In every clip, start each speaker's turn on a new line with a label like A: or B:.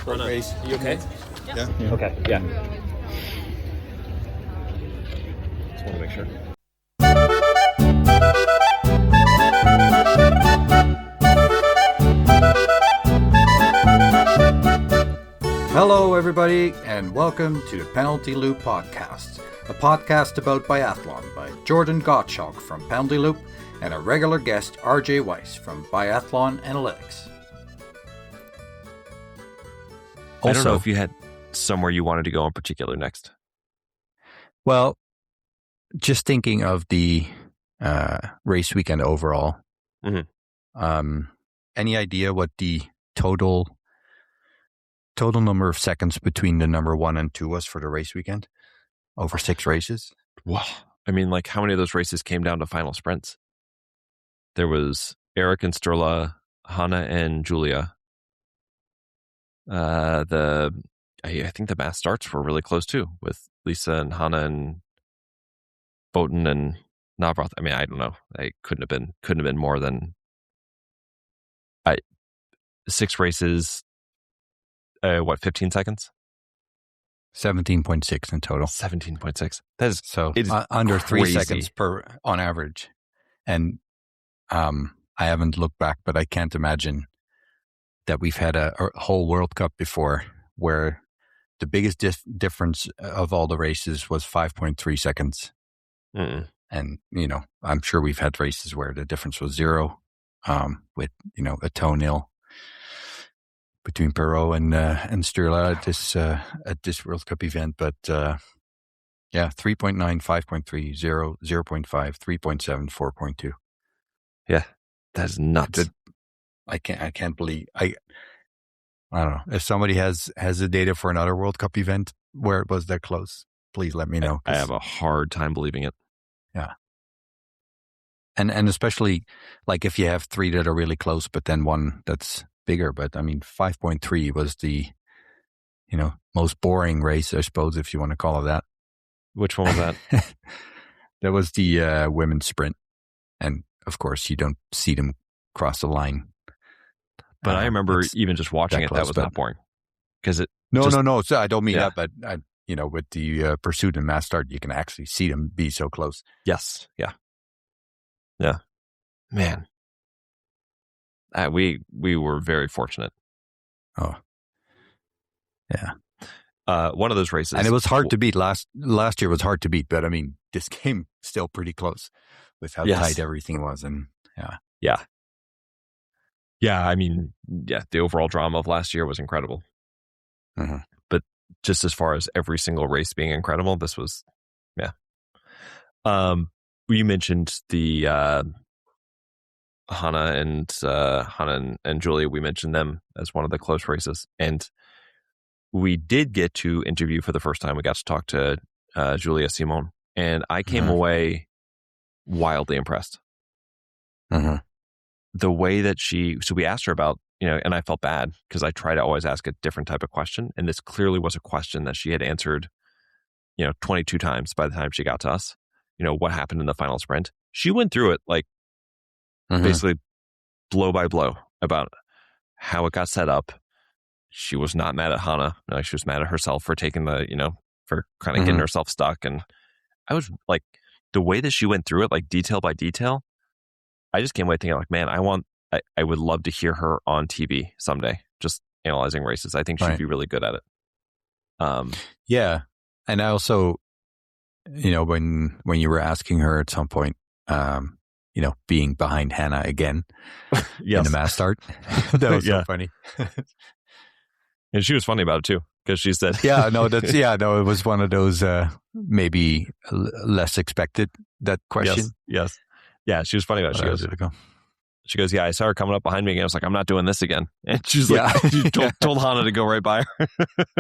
A: Great race. You okay?
B: Yeah.
A: Okay, yeah. Just want to make sure.
C: Hello, everybody, and welcome to the Penalty Loop Podcast, a podcast about biathlon by Jordan Gottschalk from Penalty Loop and a regular guest, RJ Weiss from Biathlon Analytics.
B: I don't know if you had somewhere you wanted to go in particular next.
D: Well, just thinking of the race weekend overall, any idea what the total number of seconds between the number 1 and 2 was for the race weekend over 6 races?
B: Wow. I mean, like, how many of those races came down to final sprints? There was Eric and Sturla, Hanna and Julia. I think the mass starts were really close too, with Lisa and Hanna and Boughton and Navrath. I mean, I don't know. It couldn't have been more than 6 races. 15 seconds?
D: 17.6 in total.
B: 17.6. That is
D: so
B: it is
D: under
B: crazy.
D: 3 seconds per on average. And I haven't looked back, but I can't imagine that we've had a whole World Cup before where the biggest difference of all the races was 5.3 seconds.
B: Mm-mm.
D: And, I'm sure we've had races where the difference was 0 with, a toenail between Perot and Sturla at this World Cup event. But 3.9, 5.3, 0, 0.5, 3.7, 4.2.
B: Yeah, that's nuts.
D: I can't believe I don't know. If somebody has the data for another World Cup event where it was that close, please let me know.
B: I have a hard time believing it.
D: Yeah. And especially like if you have 3 that are really close, but then one that's bigger. But I mean, 5.3 was the, most boring race, I suppose, if you want to call it that.
B: Which one was that?
D: That was the women's sprint. And of course, you don't see them cross the line.
B: But I remember even just watching that was not boring. Because it.
D: No. So I don't mean that, but with the pursuit and mass start, you can actually see them be so close.
B: Yes. Yeah. Yeah. Man. We were very fortunate.
D: Oh. Yeah.
B: One of those races.
D: And it was hard to beat. Last year was hard to beat, but I mean, this game still pretty close with how tight everything was. And
B: Yeah. I mean, the overall drama of last year was incredible.
D: Mm-hmm.
B: But just as far as every single race being incredible, this was, you mentioned the Hanna and Julia. We mentioned them as one of the close races, and we did get to interview for the first time. We got to talk to Julia Simon, and I came away wildly impressed.
D: Mm-hmm.
B: The way that so we asked her about, and I felt bad because I try to always ask a different type of question. And this clearly was a question that she had answered, 22 times by the time she got to us. What happened in the final sprint. She went through it like basically blow by blow about how it got set up. She was not mad at Hanna. She was mad at herself for taking for kind of getting herself stuck. And I was like, the way that she went through it, like detail by detail, I just came away thinking like, man, I would love to hear her on TV someday, just analyzing races. I think she'd be really good at it.
D: Yeah. And I also, when you were asking her at some point, being behind Hanna again in the mass start, that was so funny.
B: And she was funny about it too, because she said,
D: it was one of those, maybe less expected, that question.
B: Yes. Yeah, she was funny about it. She goes, I saw her coming up behind me again. I was like, I'm not doing this again. And she's like, she told Hanna to go right by her.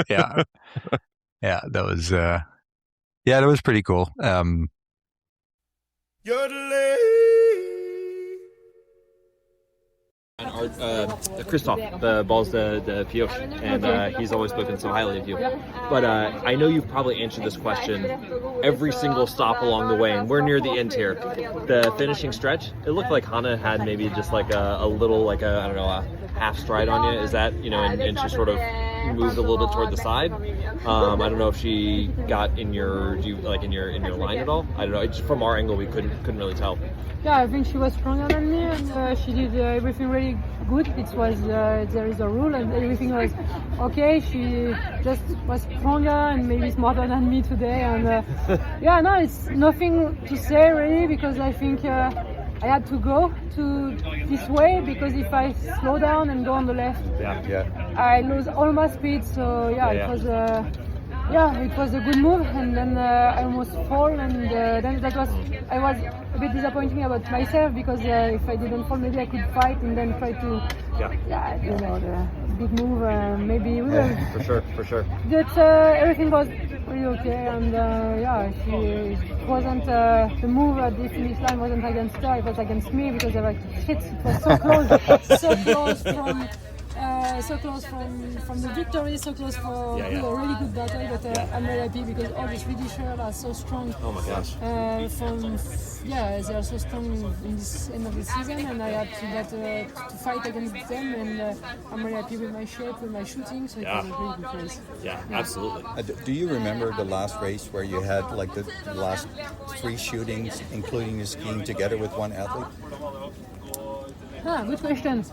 D: Yeah, that was, that was pretty cool.
A: Christoph, the balls the Pioche, and he's always spoken so highly of you. But I know you've probably answered this question every single stop along the way, and we're near the end here. The finishing stretch, it looked like Hanna had maybe just like a little, like a, I don't know, a half stride on you. Is that, and she sort of moved a little bit toward the side. I don't know if she got in your line at all. I don't know. Just from our angle, we couldn't really tell.
E: Yeah, I think she was stronger than me, and she did everything really good. It was there is a rule, and everything was okay. She just was stronger and maybe smarter than me today, and it's nothing to say really, because I think I had to go to this way, because if I slow down and go on the left, I lose all my speed. So it was. It was a good move, and then I almost fall, and then I was a bit disappointing about myself, because if I didn't fall, maybe I could fight and then try to, the big move, maybe we will.
A: For sure.
E: But everything was really okay, and it wasn't the move at the finish line wasn't against her, it was against me, because I was like, shit, it was so close, so close from the victory, so close for a really good battle. But I'm very happy, because all the Swedish are so strong. Oh my gosh! They are so strong in this end of the season, and I had to get to fight against them. And I'm very happy with my shape, with my shooting. So it was a really good race.
A: Yeah, absolutely.
C: Do you remember the last race where you had like the last 3 shootings, including the skiing, together with one athlete?
E: Good question.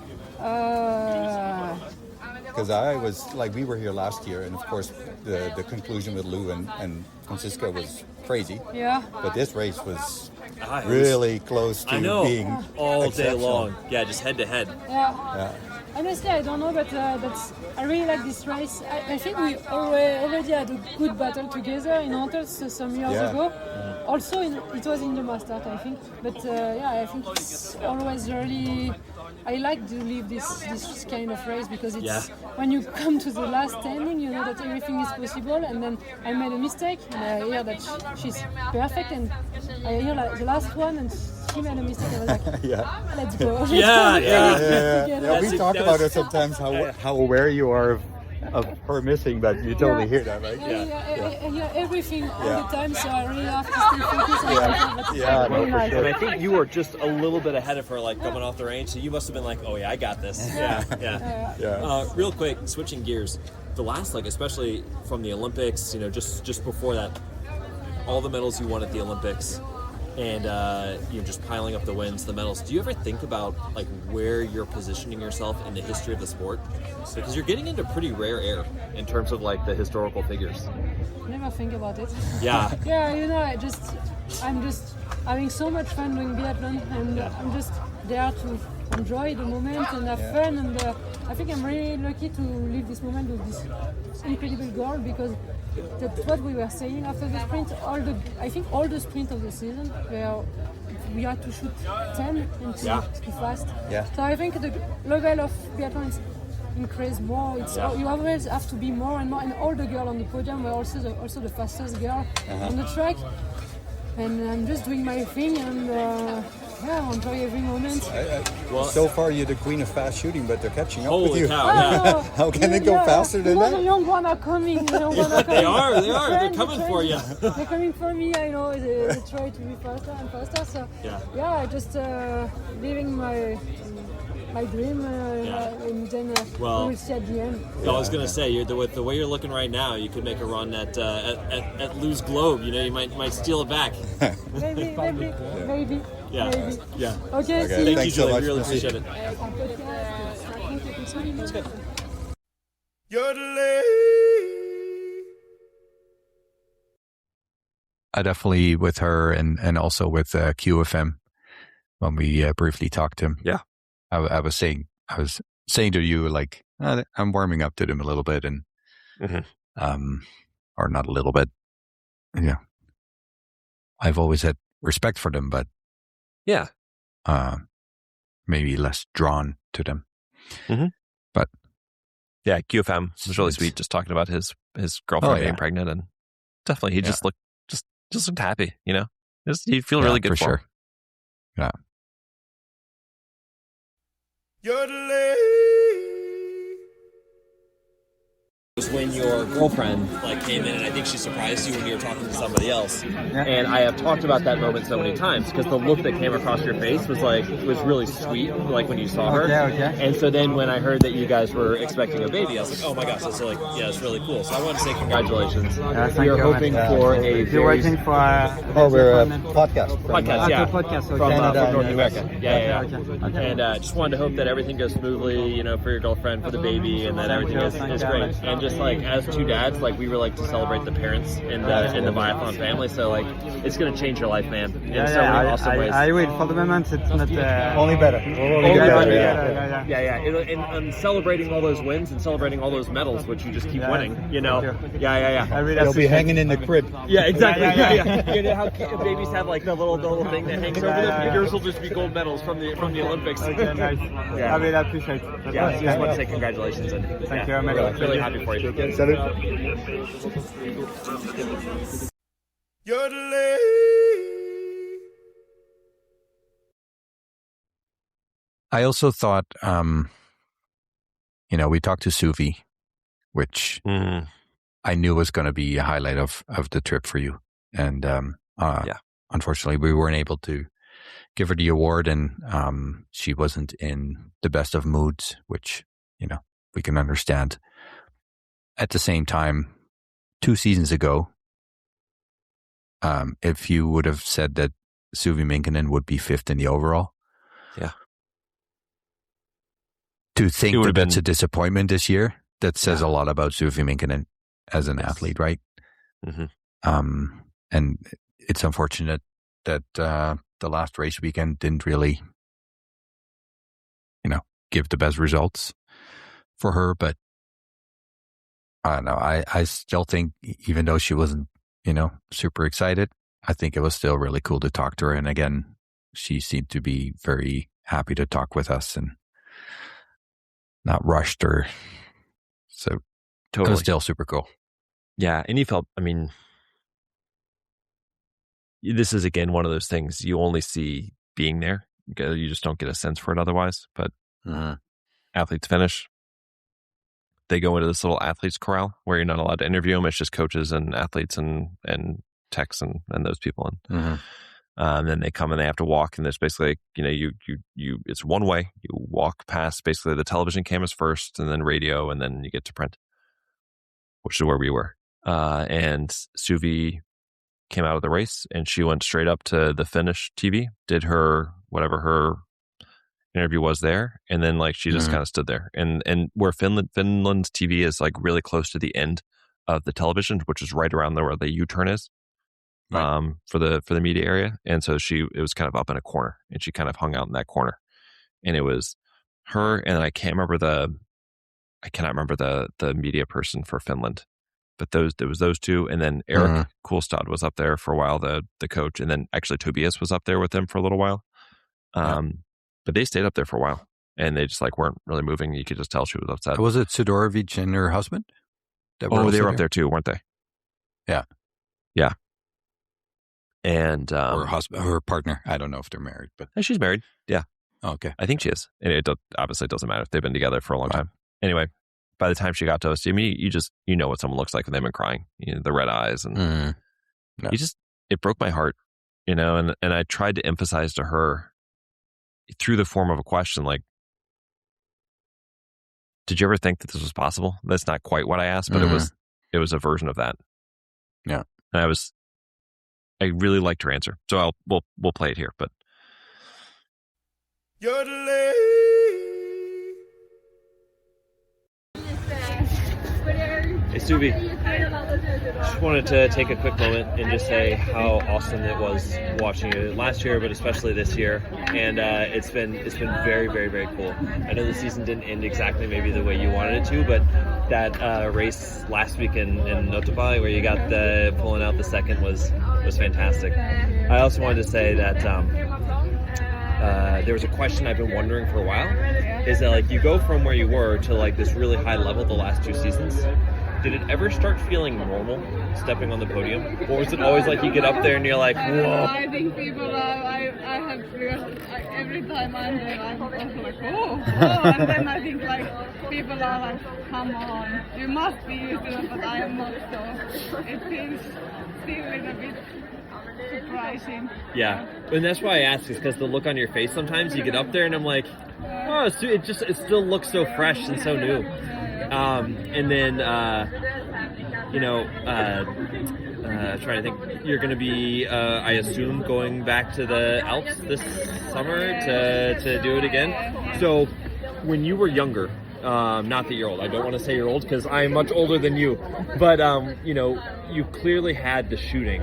C: Because I was like, we were here last year, and of course the conclusion with Lou and Francisca was crazy. Yeah. But this race was really close to being
A: all day long. Yeah, just head to head.
E: Yeah. Honestly, I don't know, but I really like this race. I think we already had a good battle together in Runnalls some years ago. Also, it was in the Masters, I think. But I think it's always really. I like to live this kind of race, because it's when you come to the last standing, you know that everything is possible. And then I made a mistake, and I hear that she's perfect, and I hear like the last one, and she made a mistake. I was like, let's go.
C: We talk about it sometimes, how aware you are of her missing, but you totally hear that, right?
E: I hear everything all the time, so I really have to stay focused on really nice.
A: And I think you were just a little bit ahead of her, like coming off the range, so you must have been like, oh yeah, I got this. Real quick, switching gears, the last leg, especially from the Olympics, just before that, all the medals you won at the Olympics, and just piling up the wins, the medals. Do you ever think about like where you're positioning yourself in the history of the sport? Because you're getting into pretty rare air in terms of like the historical figures.
E: Never think about it.
A: Yeah.
E: I'm just having so much fun doing biathlon, and I'm just there to enjoy the moment and have fun. And I think I'm really lucky to live this moment with this incredible girl, because that's what we were saying after the sprint. I think all the sprint of the season, where we had to shoot 10 and to be fast. Yeah. So I think the level of biathlon is increased more. You always have to be more and more. And all the girls on the podium were also the fastest girl on the track. And I'm just doing my thing, and enjoy every moment.
C: So far, you're the queen of fast shooting, but they're catching up with you.
A: Holy cow,
C: How can they go faster than that?
E: The young ones are coming.
A: They are. They're coming for you.
E: They're coming for me, I know. They try to be faster and faster. So, just living my dream, and then we will see at the end.
A: I was going to say, with the way you're looking right now, you could make a run at Lou's Globe. You might steal it back.
E: Maybe.
A: Yeah.
E: Maybe.
A: Yeah.
E: Okay.
A: Thank you, Julie.
C: So much.
A: Really appreciate it.
E: That's good.
D: I definitely, with her and also with QFM, when we briefly talked to him.
B: Yeah.
D: I was saying to you, like, I'm warming up to them a little bit, and or not a little bit. I've always had respect for them, but maybe less drawn to them. But
B: yeah, QFM was really sweet, just talking about his girlfriend getting pregnant, and definitely he just looked happy. You feel really good
D: for
B: for
D: sure.
B: him.
D: Yeah.
A: Was when your girlfriend like came in, and I think she surprised you when you were talking to somebody else.
F: Yeah.
A: And I have talked about that moment so many times because the look that came across your face was really sweet, like when you saw her.
F: Okay.
A: And so then when I heard that you guys were expecting a baby, I was like, oh my gosh, that's like, yeah, it's really cool. So I want to say congratulations.
F: Thank
A: We are
F: you,
A: hoping
F: man.
A: for a
F: You're
A: very
F: waiting for
C: we're a podcast.
A: podcast, yeah,
F: podcast, okay.
A: from
C: Canada
A: North
C: and
A: America.
C: US.
A: Yeah.
F: Okay.
A: And just wanted to hope that everything goes smoothly, you know, for your girlfriend, for the baby, and that everything is great. And just like as two dads, like we were like to celebrate the parents in the Biathlon family. So like it's gonna change your life, man, in so many awesome ways.
F: I will. For the moment, it's not
C: Only better.
A: Only better, yeah.
F: Yeah.
A: And celebrating all those wins and celebrating all those medals, which you just keep winning, you know. Yeah.
F: I really
C: It'll be hanging in the crib.
A: Yeah, exactly.
F: Yeah.
A: You know how babies have like the little thing that hangs over them. Yours will just be gold medals from the Olympics.
F: Okay, nice.
A: Yeah.
F: I really appreciate it.
A: Yeah, I just want to say congratulations and
F: Thank you very much.
A: really happy for you.
D: I also thought, we talked to Suvi, which I knew was going to be a highlight of the trip for you. And unfortunately, we weren't able to give her the award, and she wasn't in the best of moods, which, we can understand. At the same time, 2 seasons ago, if you would have said that Suvi Minkkinen would be 5th in the overall, to think that that's a disappointment this year, that says a lot about Suvi Minkkinen as an athlete, right?
B: Mm-hmm.
D: And it's unfortunate that the last race weekend didn't really, give the best results for her. But I don't know. I still think, even though she wasn't, super excited, I think it was still really cool to talk to her. And again, she seemed to be very happy to talk with us and not rushed or so.
B: Totally.
D: It was still super cool.
B: Yeah. And you felt, this is again one of those things you only see being there. You just don't get a sense for it otherwise. But athletes finish. They go into this little athletes corral where you're not allowed to interview them. It's just coaches and athletes and techs and those people. And then they come and they have to walk. And there's basically, you it's one way. You walk past basically the television cameras first, and then radio, and then you get to print, which is where we were. And Suvi came out of the race, and she went straight up to the Finnish TV, did her whatever her interview was there, and then she just kind of stood there. And where Finland's TV is really close to the end of the television, which is right around there where the U-turn is, for the media area. And so it was kind of up in a corner, and she kind of hung out in that corner. And it was her, and I cannot remember the media person for Finland. But there was those two, and then Eric Kulstad was up there for a while, the coach, and then actually Tobias was up there with them for a little while. But they stayed up there for a while, and they just weren't really moving. You could just tell she was upset.
D: Was it Sidorovic and her husband?
B: They were up there too, weren't they?
D: Yeah.
B: And
D: or husband, her partner. I don't know if they're married, but
B: she's married. Yeah.
D: Oh, okay.
B: I think she is. And it obviously doesn't matter if they've been together for a long time. Anyway, by the time she got to us, you know what someone looks like when they've been crying. The red eyes, and it broke my heart, and I tried to emphasize to her through the form of a question, did you ever think that this was possible? That's not quite what I asked, but it was a version of that.
D: Yeah.
B: And I really liked her answer. So we'll play it here, but. Hey, Suvi. Just wanted to take a quick moment and just say how awesome it was watching you last year, but especially this year. And it's been very, very, very cool. I know the season didn't end exactly maybe the way you wanted it to, but that race last week in Notabali where you got the pulling out the second was fantastic. I also wanted to say that there was a question I've been wondering for a while, is that you go from where you were to this really high level the last 2 seasons,
A: Did it ever start feeling normal stepping on the podium? Or was it always like you get up there and you're like, whoa?
G: I think people are, I have, every time I'm there, I'm also like, oh, and then I think like, people are like, come on, you must be used to it, but I am not, so it feels still a little bit surprising.
A: Yeah, and that's why I ask, is because the look on your face sometimes, you get up there and I'm like, oh, it still looks so fresh and so new. And then, trying to think, you're going to be, I assume, going back to the Alps this summer to do it again. So, when you were younger, not that you're old, I don't want to say you're old because I'm much older than you, but, you clearly had the shooting.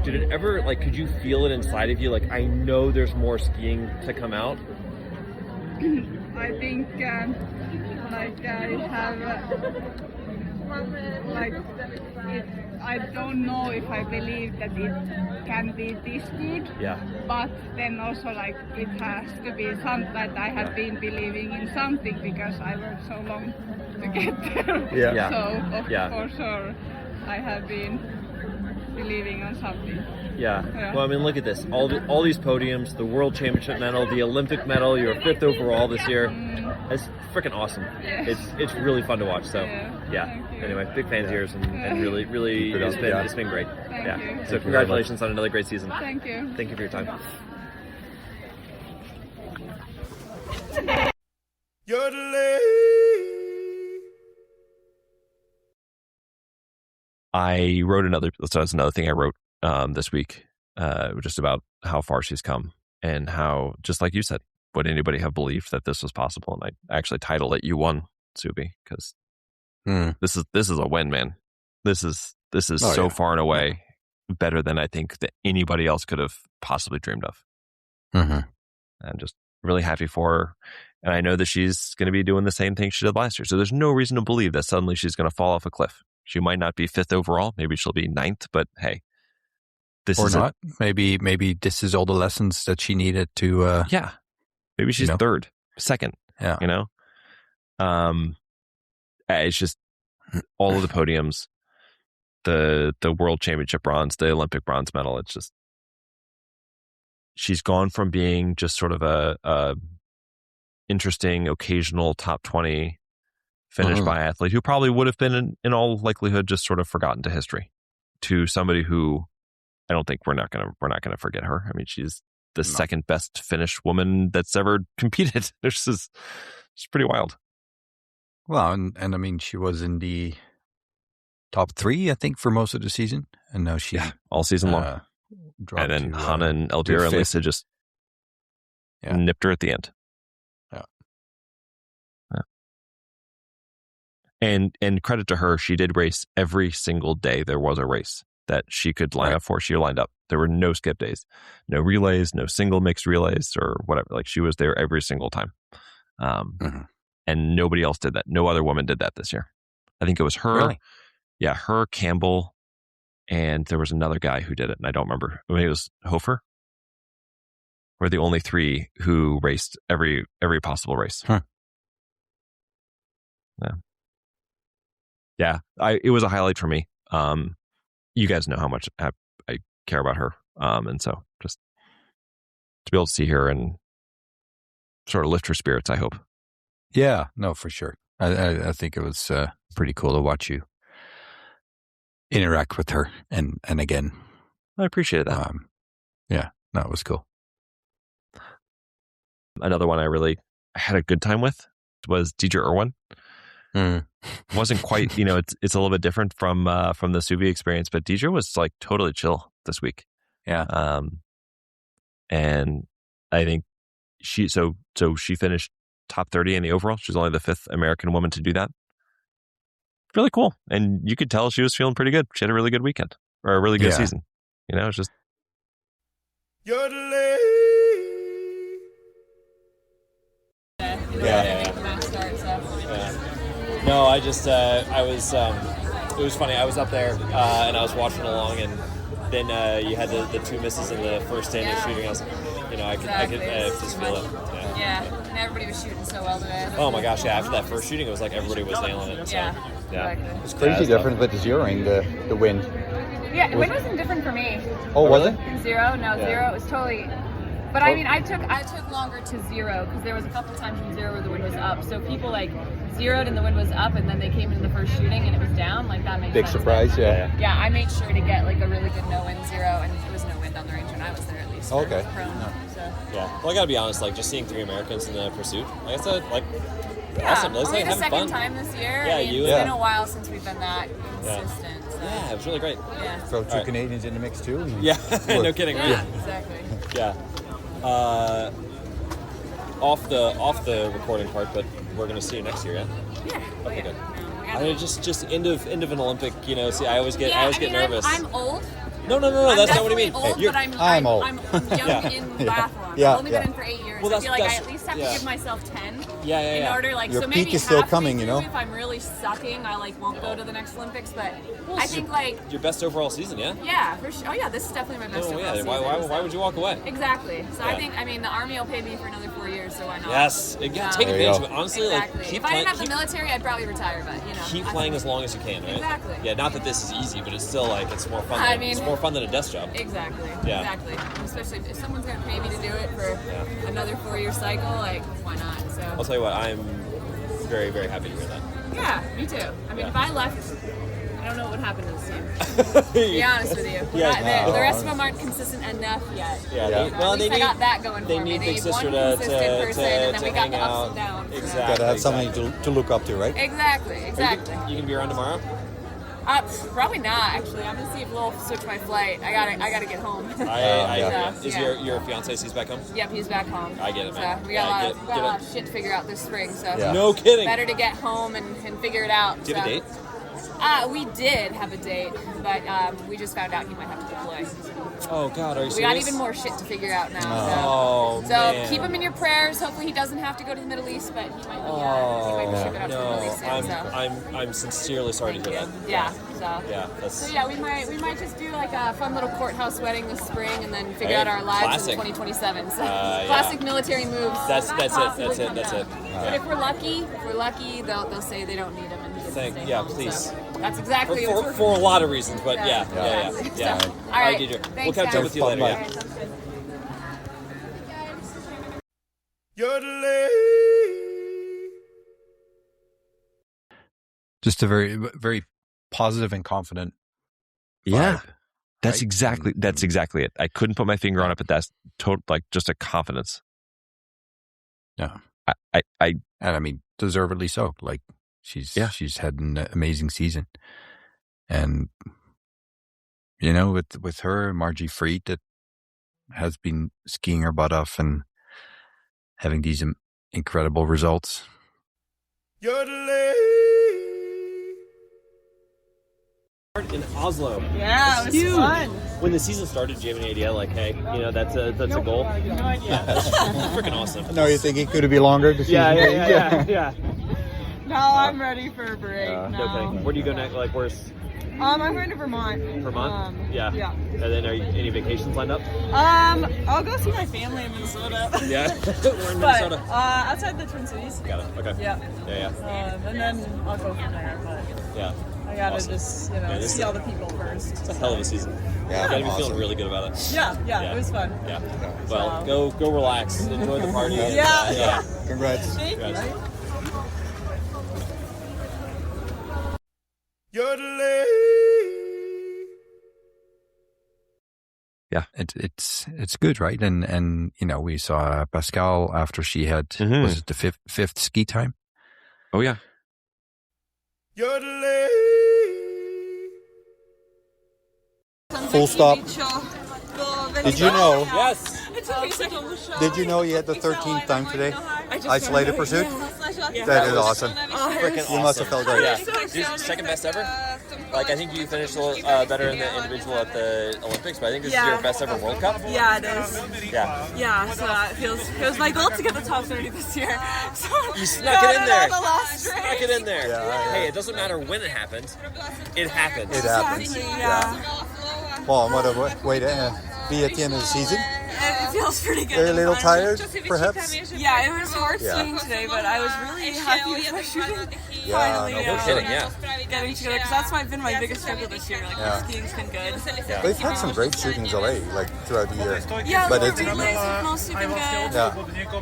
A: Did it ever, like, could you feel it inside of you? Like, I know there's more skiing to come out.
G: I think, I have, I don't know if I believe that it can be this good.
A: Yeah.
G: But then also, like, it has to be something that I have been believing in something because I worked so long to get there.
A: Yeah.
G: So, for sure, I have been believing on something.
A: Yeah. Well, I mean, look at this. All these podiums, the World Championship medal, the Olympic medal. You were 5th overall this year. It's freaking awesome.
G: Yeah.
A: It's really fun to watch. So, yeah. Anyway, big fan of yours, and really, it's been great.
G: Thank you.
A: So, congratulations on another great season.
G: Thank you.
A: Thank you for your time.
B: I wrote so that's another thing I wrote this week, just about how far she's come and how, just like you said, would anybody have believed that this was possible? And I actually titled it "You Won, Suvi," because this is a win, man. This is so far and away better than I think that anybody else could have possibly dreamed of.
D: Mm-hmm.
B: I'm just really happy for her. And I know that she's going to be doing the same thing she did last year. So there's no reason to believe that suddenly she's going to fall off a cliff. She might not be 5th overall. Maybe she'll be 9th, but hey, this
D: or
B: is
D: not. Maybe this is all the lessons that she needed to.
B: Yeah. Maybe she's 3rd, 2nd.
D: Yeah.
B: You know? It's just all of the podiums, the World Championship bronze, the Olympic bronze medal. It's just, she's gone from being just sort of a interesting, occasional top 20 Finnish biathlete who probably would have been in all likelihood just sort of forgotten to history, to somebody who I don't think we're not gonna forget her. I mean, she's the second best Finnish woman that's ever competed. It's pretty wild.
D: Well, and I mean, she was in the top 3, I think, for most of the season, and now she
B: all season long. And then Hanna and Elvira and Lisa just nipped her at the end. And credit to her, she did race every single day. There was a race that she could line up for. She lined up. There were no skip days, no relays, no single mixed relays or whatever. Like, she was there every single time. And nobody else did that. No other woman did that this year. I think it was her.
D: Really?
B: Yeah, her, Campbell, and there was another guy who did it, and I don't remember. Maybe it was Hofer. We're the only 3 who raced every possible race.
D: Huh.
B: Yeah, it was a highlight for me. You guys know how much I care about her, and so just to be able to see her and sort of lift her spirits, I hope.
D: Yeah, no, for sure. I think it was pretty cool to watch you interact with her, and again,
B: I appreciated that.
D: It was cool.
B: Another one I had a good time with was Deedra Irwin. Wasn't quite, it's a little bit different from the Suvi experience, but Deedra was like totally chill this week.
D: Yeah.
B: And I think she finished top 30 in the overall. She's only the 5th American woman to do that. Really cool. And you could tell she was feeling pretty good. She had a really good weekend, or a really good season. It's just.
A: No, I just, it was funny. I was up there and I was watching along, and then you had the 2 misses in the first stand of shooting. I was like, I could just feel it.
H: Yeah. and everybody was shooting so well today.
A: Oh my gosh, yeah. After that first shooting, it was like everybody was nailing it. So,
H: Yeah,
A: yeah.
H: exactly.
C: It's crazy different with the zeroing, the wind.
H: Yeah, the wind wasn't different for me.
C: Oh, was it?
H: Zero? No,
A: Yeah.
H: zero. It was totally. But I mean, I took longer to zero because there was a couple times in zero where the wind was up. So people like zeroed and the wind was up, and then they came into the first shooting and it was down. Like that makes
C: Big
H: sense.
C: surprise, yeah.
H: Yeah, I made sure to get like a really good no-wind zero, and there was no wind on the range when I was there at least.
C: Okay.
H: So.
A: Yeah. Well, I gotta be honest. Like just seeing 3 Americans in the pursuit, like I said, like
H: Yeah,
A: awesome. Let's
H: only
A: like
H: the
A: having
H: second
A: fun.
H: time this year.
A: Yeah,
H: I mean,
A: you
H: it's
A: and-
H: been a while since we've been that
A: Yeah.
H: consistent. So.
A: Yeah, it was really great.
H: Yeah.
C: Throw 2
A: All right.
C: Canadians in the mix too. and-
A: Yeah. No kidding. Right?
H: Yeah, exactly.
A: Yeah. Off the recording part, but we're gonna see you next year, yeah?
H: Yeah.
A: Okay, good.
H: No, we
A: I
H: gotta-
A: mean, just end of an Olympic, you know. See, I always get
H: Yeah,
A: get
H: I mean,
A: nervous.
H: I'm old.
A: No,
H: I'm
A: that's not what I
H: definitely
A: mean.
H: old,
A: You're-
H: but
C: I'm old.
H: I'm young
A: Yeah.
H: in biathlon.
C: Yeah,
H: I've only been
C: yeah.
H: in for 8 years.
A: Well,
H: I feel like I
A: that's-
H: at least have
A: yeah.
H: to give myself 10
A: Yeah,
H: in
A: yeah.
H: order, like,
C: Your
H: so
C: peak
H: maybe
C: is still
H: halfway
C: coming, you
H: through,
C: know?
H: If I'm really sucking, I like won't go to the next Olympics. But I think like
A: Your best overall season, yeah?
H: yeah, for sure. Oh yeah, this is definitely my best
A: Oh
H: overall
A: yeah.
H: season.
A: Why
H: so-
A: would you walk away?
H: Exactly. So
A: Yeah.
H: I think I mean the army will pay me for another 4 years, so why not?
A: Yes. Yeah, take
C: There you
A: advantage
C: go.
A: of it. Honestly,
H: Exactly.
A: like keep
H: if I
A: playing.
H: didn't have the military, I'd probably retire. But you know,
A: Keep
H: I
A: playing
H: think-
A: as long as you can, right?
H: Exactly.
A: Yeah. Not that this is easy, but it's still like it's more fun.
H: I
A: Than,
H: mean-
A: it's more fun than a desk job.
H: Exactly.
A: Yeah.
H: Exactly. Especially if someone's gonna pay me to do it for another 4-year cycle, like why not?
A: I'll
H: So
A: tell you what. I'm very, very happy to hear that.
H: yeah, me too. I mean,
A: Yeah.
H: if I left, I don't know what would happen to this team. To be honest with you,
A: Yeah,
H: the rest of them aren't consistent enough yet.
A: Yeah.
C: Yeah.
A: They, well,
H: At
A: they
H: least
A: need.
H: I got that going
A: They
H: for me.
A: need
H: They
A: Big
H: need
A: Sister
H: one
A: to
H: consistent person, and then we got
A: hang
H: the ups
A: out.
H: and downs.
A: Exactly.
C: Gotta have something to look up to, right?
H: Exactly. Exactly.
A: You can be around tomorrow.
H: Probably not. Actually, I'm gonna see if Lil switch my flight. I gotta get home.
C: yeah.
A: Is
H: Yeah.
A: your fiance? He's back home.
H: Yep, he's back home.
A: I get it, man.
H: So we got,
A: Yeah,
H: a lot of shit to figure out this spring. So
C: Yeah.
A: No kidding.
H: better to get home and figure it out.
A: Do you have a
H: so.
A: date?
H: We did have a date, but we just found out he might have to deploy.
A: Oh God, are you serious?
H: We got even more shit to figure out now.
A: Oh
H: So
A: man.
H: keep him in your prayers. Hopefully he doesn't have to go to the Middle East, but he might be shipping out to the Middle
A: No,
H: East soon. So.
A: I'm sincerely sorry to hear that.
H: Yeah. So.
A: Yeah, that's
H: So yeah, we might just do like a fun little courthouse wedding this spring, and then figure
A: Hey,
H: out our lives
A: classic.
H: in 2027. So
A: Yeah.
H: classic military moves.
A: That's
H: Not
A: it. That's
H: possibly
A: it.
H: come
A: That's
H: down.
A: it.
H: But if we're lucky, they'll say they don't need him, and he gets to stay
A: Yeah,
H: home.
A: please.
H: So that's exactly what we're
A: For a lot of reasons, but yeah.
H: exactly.
A: Yeah.
H: So,
A: All
H: all right.
A: Deidre. We'll
H: Thanks,
A: catch up
H: guys.
A: with you later.
C: Bye.
A: Yeah.
D: Just a very, very positive and confident.
B: Yeah.
D: vibe,
B: That's
D: right?
B: exactly it. I couldn't put my finger on it, but that's total, like just a confidence.
D: Yeah.
B: I
D: And I mean, deservedly so. Like she's had an amazing season. And you know, with her, Margie Fried, that has been skiing her butt off and having these incredible results.
A: In Oslo.
G: Yeah, it was fun.
A: When the season started, do you have any idea? Like, hey, you know, that's a goal.
G: No idea.
A: That's freaking awesome.
C: No, you think it could be longer? The season?
A: yeah.
G: No, I'm ready for a break.
A: No kidding. Where do you go next? Like, where's
G: I'm going to Vermont.
A: Vermont? Yeah.
G: Yeah.
A: And then are you, any vacations lined up?
G: I'll go see my family in Minnesota.
A: Yeah. We're in
G: But
A: Minnesota.
G: outside the Twin Cities.
A: Got it. Okay.
G: Yeah.
A: Yeah.
G: And then I'll go from there. But
A: Yeah.
G: I gotta
A: Awesome.
G: just
A: this
G: see
A: is-
G: all the people first.
A: It's a hell of a season.
C: Yeah,
A: You gotta be
C: awesome.
A: feeling really good about it.
G: Yeah, it was fun.
A: Yeah. Well, go relax, enjoy the party. and,
G: Yeah.
A: yeah.
C: Congrats.
G: Thank you.
A: Guys.
D: Yeah, it's good, right? And you know, we saw Pascale after she had
B: Mhm.
D: was it the fifth ski time?
B: oh yeah.
C: Full stop. Did you know?
A: Yes.
C: Did you know you had the 13th time today? Isolated pursuit. That is awesome.
A: Freaking
C: You must have felt great.
A: Yeah. Dude, second best ever. Like I think you finished a little better in the individual at the Olympics, but I think this is your best ever World Cup.
G: Yeah, it is.
A: Yeah.
G: Yeah, so it was my goal to get the top 30 this year. So
A: You snuck it in there.
G: The last
A: Snuck it in there.
C: Yeah.
A: Hey, it doesn't matter when it happened. It happened.
C: It happens.
G: Exactly, yeah.
C: Well, what a way to be at the end of the season.
G: It's
I: feels pretty good.
J: Are you a little tired, perhaps?
I: Yeah, it was hard
J: Yeah.
I: skiing today, but I was really happy with my shooting.
J: Yeah,
I: Finally,
J: no
A: kidding, yeah.
I: getting together, because that's been my biggest struggle this year. Like,
J: Yeah.
I: the skiing's been good.
J: We've had some great shootings already, like throughout the year.
I: Yeah,
J: but
I: the
J: it's
I: relays have mostly been good.
J: yeah,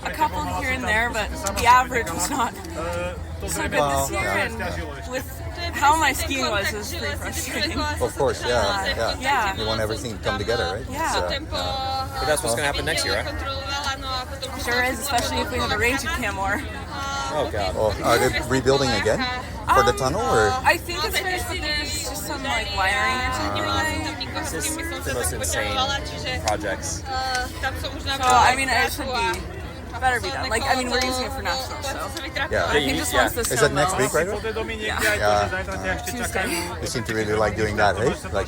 I: A couple here and there, but the average was not so good this year.
J: yeah.
I: And with how my skiing was pretty frustrating.
J: Of course, yeah.
I: Yeah.
J: You want everything to come together, right?
I: Yeah.
J: So,
A: But that's what's going to happen next year, right?
I: Sure is, especially if we have a range at Canmore.
A: Oh, God.
J: well, are they rebuilding again for the tunnel, or?
I: I think it's finished, but there's just some like wiring or something.
A: This is the most insane projects.
I: So I mean, it should be better be done. Like, I mean, we're using it for nationals, so.
J: Yeah.
I: I think just once the
J: Is
I: snow
J: it next week, right?
I: Yeah. Tuesday.
J: You seem to really like doing that, hey? Like,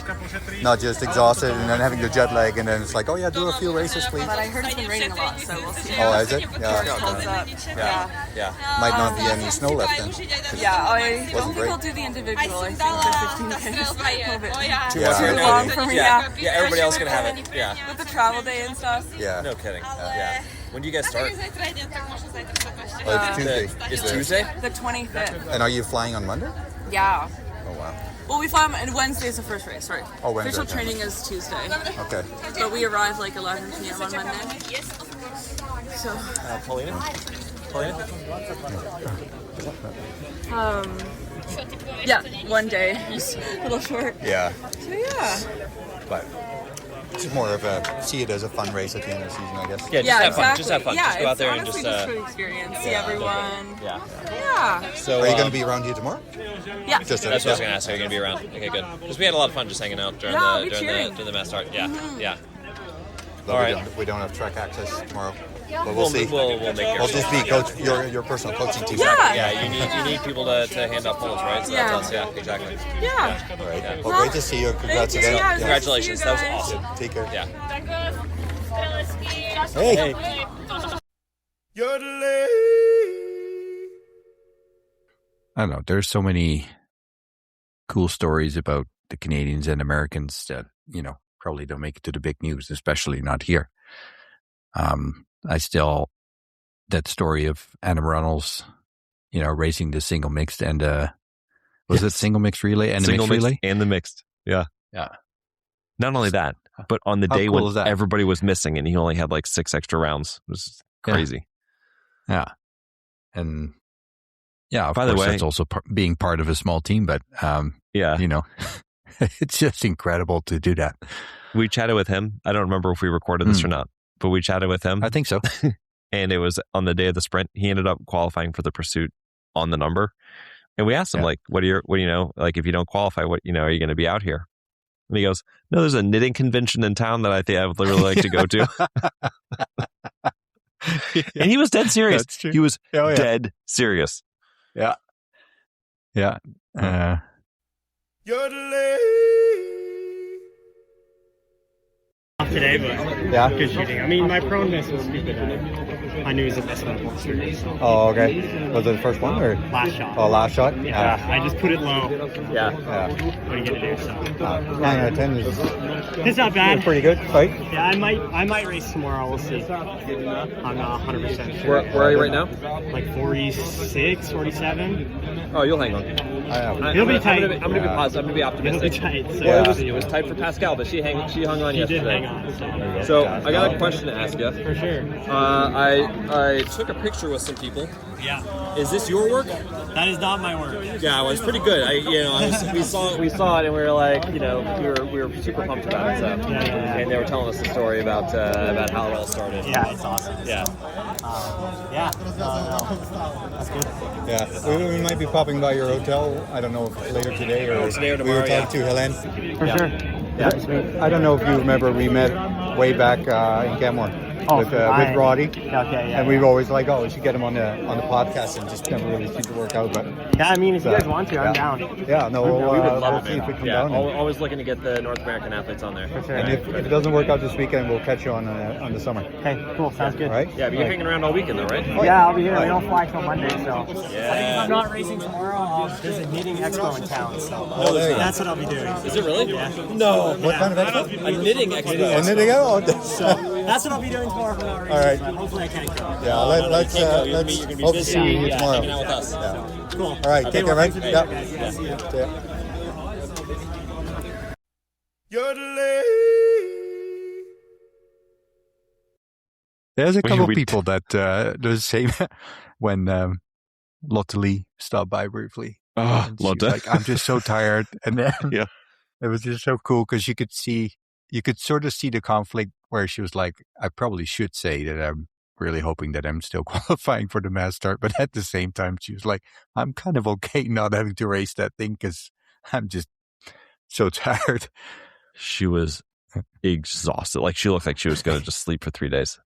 J: not just exhausted and then having the jet lag, and then it's like, oh yeah, do a few races, please.
I: But I heard it's been raining a lot, so we'll see.
J: Oh, is it?
I: George
J: Yeah.
I: holds up.
A: Yeah.
J: Might not be any snow left then.
I: Yeah, I don't think
J: great.
I: I'll do the individual. I think the 15K is a little bit
J: Yeah.
I: too long for me. Yeah.
A: Yeah, everybody else can have it. Yeah.
I: With the travel day and stuff.
J: Yeah.
A: No kidding. Yeah. When do you guys start?
J: Oh, it's Tuesday.
A: Is Tuesday?
I: The 25th.
J: And are you flying on Monday?
I: Yeah.
J: Oh wow.
I: Well, we fly on and Wednesday is the first race, right?
J: Oh, Wednesday,
I: Official
J: okay.
I: training is Tuesday.
J: Okay.
I: But we arrive like 11 p.m. on Monday. So,
A: Paulina?
I: yeah, one day. Just a little short.
J: Yeah.
I: So, yeah.
J: But it's more of a see it as a fun race at the end of the season, I guess.
A: Yeah, just have fun.
I: exactly.
A: Just have fun.
I: Yeah,
A: just go out
I: it's
A: there and
I: honestly
A: just.
I: for the experience. See everyone.
A: Yeah.
I: Yeah.
A: So
J: Are you going to be around here tomorrow?
I: Yeah.
J: Just
A: That's what I was going to ask. Are you going to be around? Okay, good. Because we had a lot of fun just hanging out during
I: Yeah, I'll be
A: the
I: cheering.
A: during the mass start. Yeah. Yeah.
J: But
A: All
J: we
A: right.
J: we don't have track access tomorrow. But we'll see.
A: We'll make it.
J: We'll just be coach your personal coaching team.
I: Yeah.
A: Yeah, you need people to hand out poles, right? So
I: Yeah.
A: that's us. Yeah, exactly.
I: Yeah.
J: All right. Well, great to see you. Congrats
I: Thank you.
J: again.
I: Yeah,
A: Congratulations.
I: see
A: That
I: you
A: was
I: guys.
A: awesome.
J: Take care.
A: Yeah.
J: Hey.
D: I don't know. There's so many cool stories about the Canadians and Americans that, probably don't make it to the big news, especially not here. That story of Anna Runnalls, racing the single mixed and, was it single mixed relay and
B: Single
D: the mixed relay?
B: and the mixed. Yeah.
D: Yeah.
B: Not only that, but on the
D: How
B: day
D: cool is
B: when
D: that?
B: everybody was missing and he only had like 6 extra rounds. It was crazy.
D: Yeah. And yeah, of
B: By the
D: course,
B: way-
D: that's also being part of a small team, but,
B: Yeah.
D: it's just incredible to do that.
B: We chatted with him. I don't remember if we recorded this or not, but we chatted with him.
D: I think so.
B: And it was on the day of the sprint. He ended up qualifying for the pursuit on the number. And we asked him, like, what do you know, like, if you don't qualify, what, are you going to be out here? And he goes, no, there's a knitting convention in town that I think I would really like to go to. And he was dead serious.
D: That's true.
B: He was
D: Oh, yeah.
B: dead serious.
D: Yeah. Yeah.
F: Today, but
J: Yeah.
F: good shooting. I mean, my proneness was stupid. I knew it was the best one of the street.
J: Oh, okay. Was it the first one or?
F: Last shot.
J: Oh, last shot?
F: Yeah, I just put it low.
A: Yeah.
J: Yeah.
F: What are you gonna do? So
J: 9 out of 10 is
F: it's not bad.
J: pretty good, right?
F: Yeah, I might race tomorrow. We'll see. I'm not 100% sure.
A: Where are you right now?
F: Like 46, 47.
A: Oh, you'll hang on.
F: It'll be tight.
A: I'm gonna be positive. I'm gonna be
F: It'll be
A: optimistic.
F: tight. So
A: Well, it was tight for Pascale, but she hung on
F: she
A: yesterday.
F: did hang on.
A: So I got a question to ask you.
F: For sure.
A: I took a picture with some people.
F: Yeah.
A: Is this your work?
F: That is not my work.
A: Yeah, it was pretty good. We saw it and we were like, we were super pumped about it. So.
F: Yeah.
A: And they were telling us the story about how it all started.
F: Yeah, it's awesome.
A: Yeah.
F: That's good.
J: Yeah. We might be popping by your hotel. I don't know if later today or
A: Today or
J: we were
A: tomorrow,
J: talking to Helen.
F: For sure.
J: Yeah. I don't know if you remember, we met way back in Canmore with Roddy.
F: Okay, yeah.
J: And we were always like, we should get him on the podcast, and just never really seemed to work out. But
F: Yeah, I mean, if you guys want to, I'm down.
J: yeah, no,
A: We would
J: we'll
A: love
J: see
A: it.
J: if we come
A: Yeah,
J: down.
A: always looking to get the North American athletes on there.
F: For sure.
J: And if it doesn't work out this weekend, we'll catch you on the summer.
F: Okay, cool. Sounds good.
J: All right?
A: Yeah, but you're hanging around all weekend though, right?
F: Yeah, I'll be here. We don't fly till Monday, so.
A: Yeah.
F: I think if I'm not racing tomorrow, there's a knitting expo in town, so.
J: Oh, there you go.
F: That's what I'll be doing.
A: Is it really? No.
J: What kind of expo?
A: A knitting expo.
J: And then they go.
F: So That's what I'll be doing tomorrow for that race.
J: All right.
F: But hopefully I can.
J: Yeah, let's hope to see you tomorrow.
A: Hanging out with us.
J: Yeah.
F: Cool.
J: All right,
F: Okay,
J: take care,
F: well,
J: mate.
F: thanks for being
J: Yeah.
F: here, guys. See ya.
J: Yeah.
D: There's a couple
B: we-
D: people that do the same when Lotte Lee stopped by briefly.
B: Oh,
D: And she was
B: Lotte.
D: like, I'm just so tired. And then
B: Yeah.
D: it was just so cool because you could sort of see the conflict where she was like, I probably should say that I'm really hoping that I'm still qualifying for the mass start. But at the same time, she was like, I'm kind of okay not having to race that thing because I'm just so tired.
B: She was exhausted. Like she looked like she was going to just sleep for 3 days.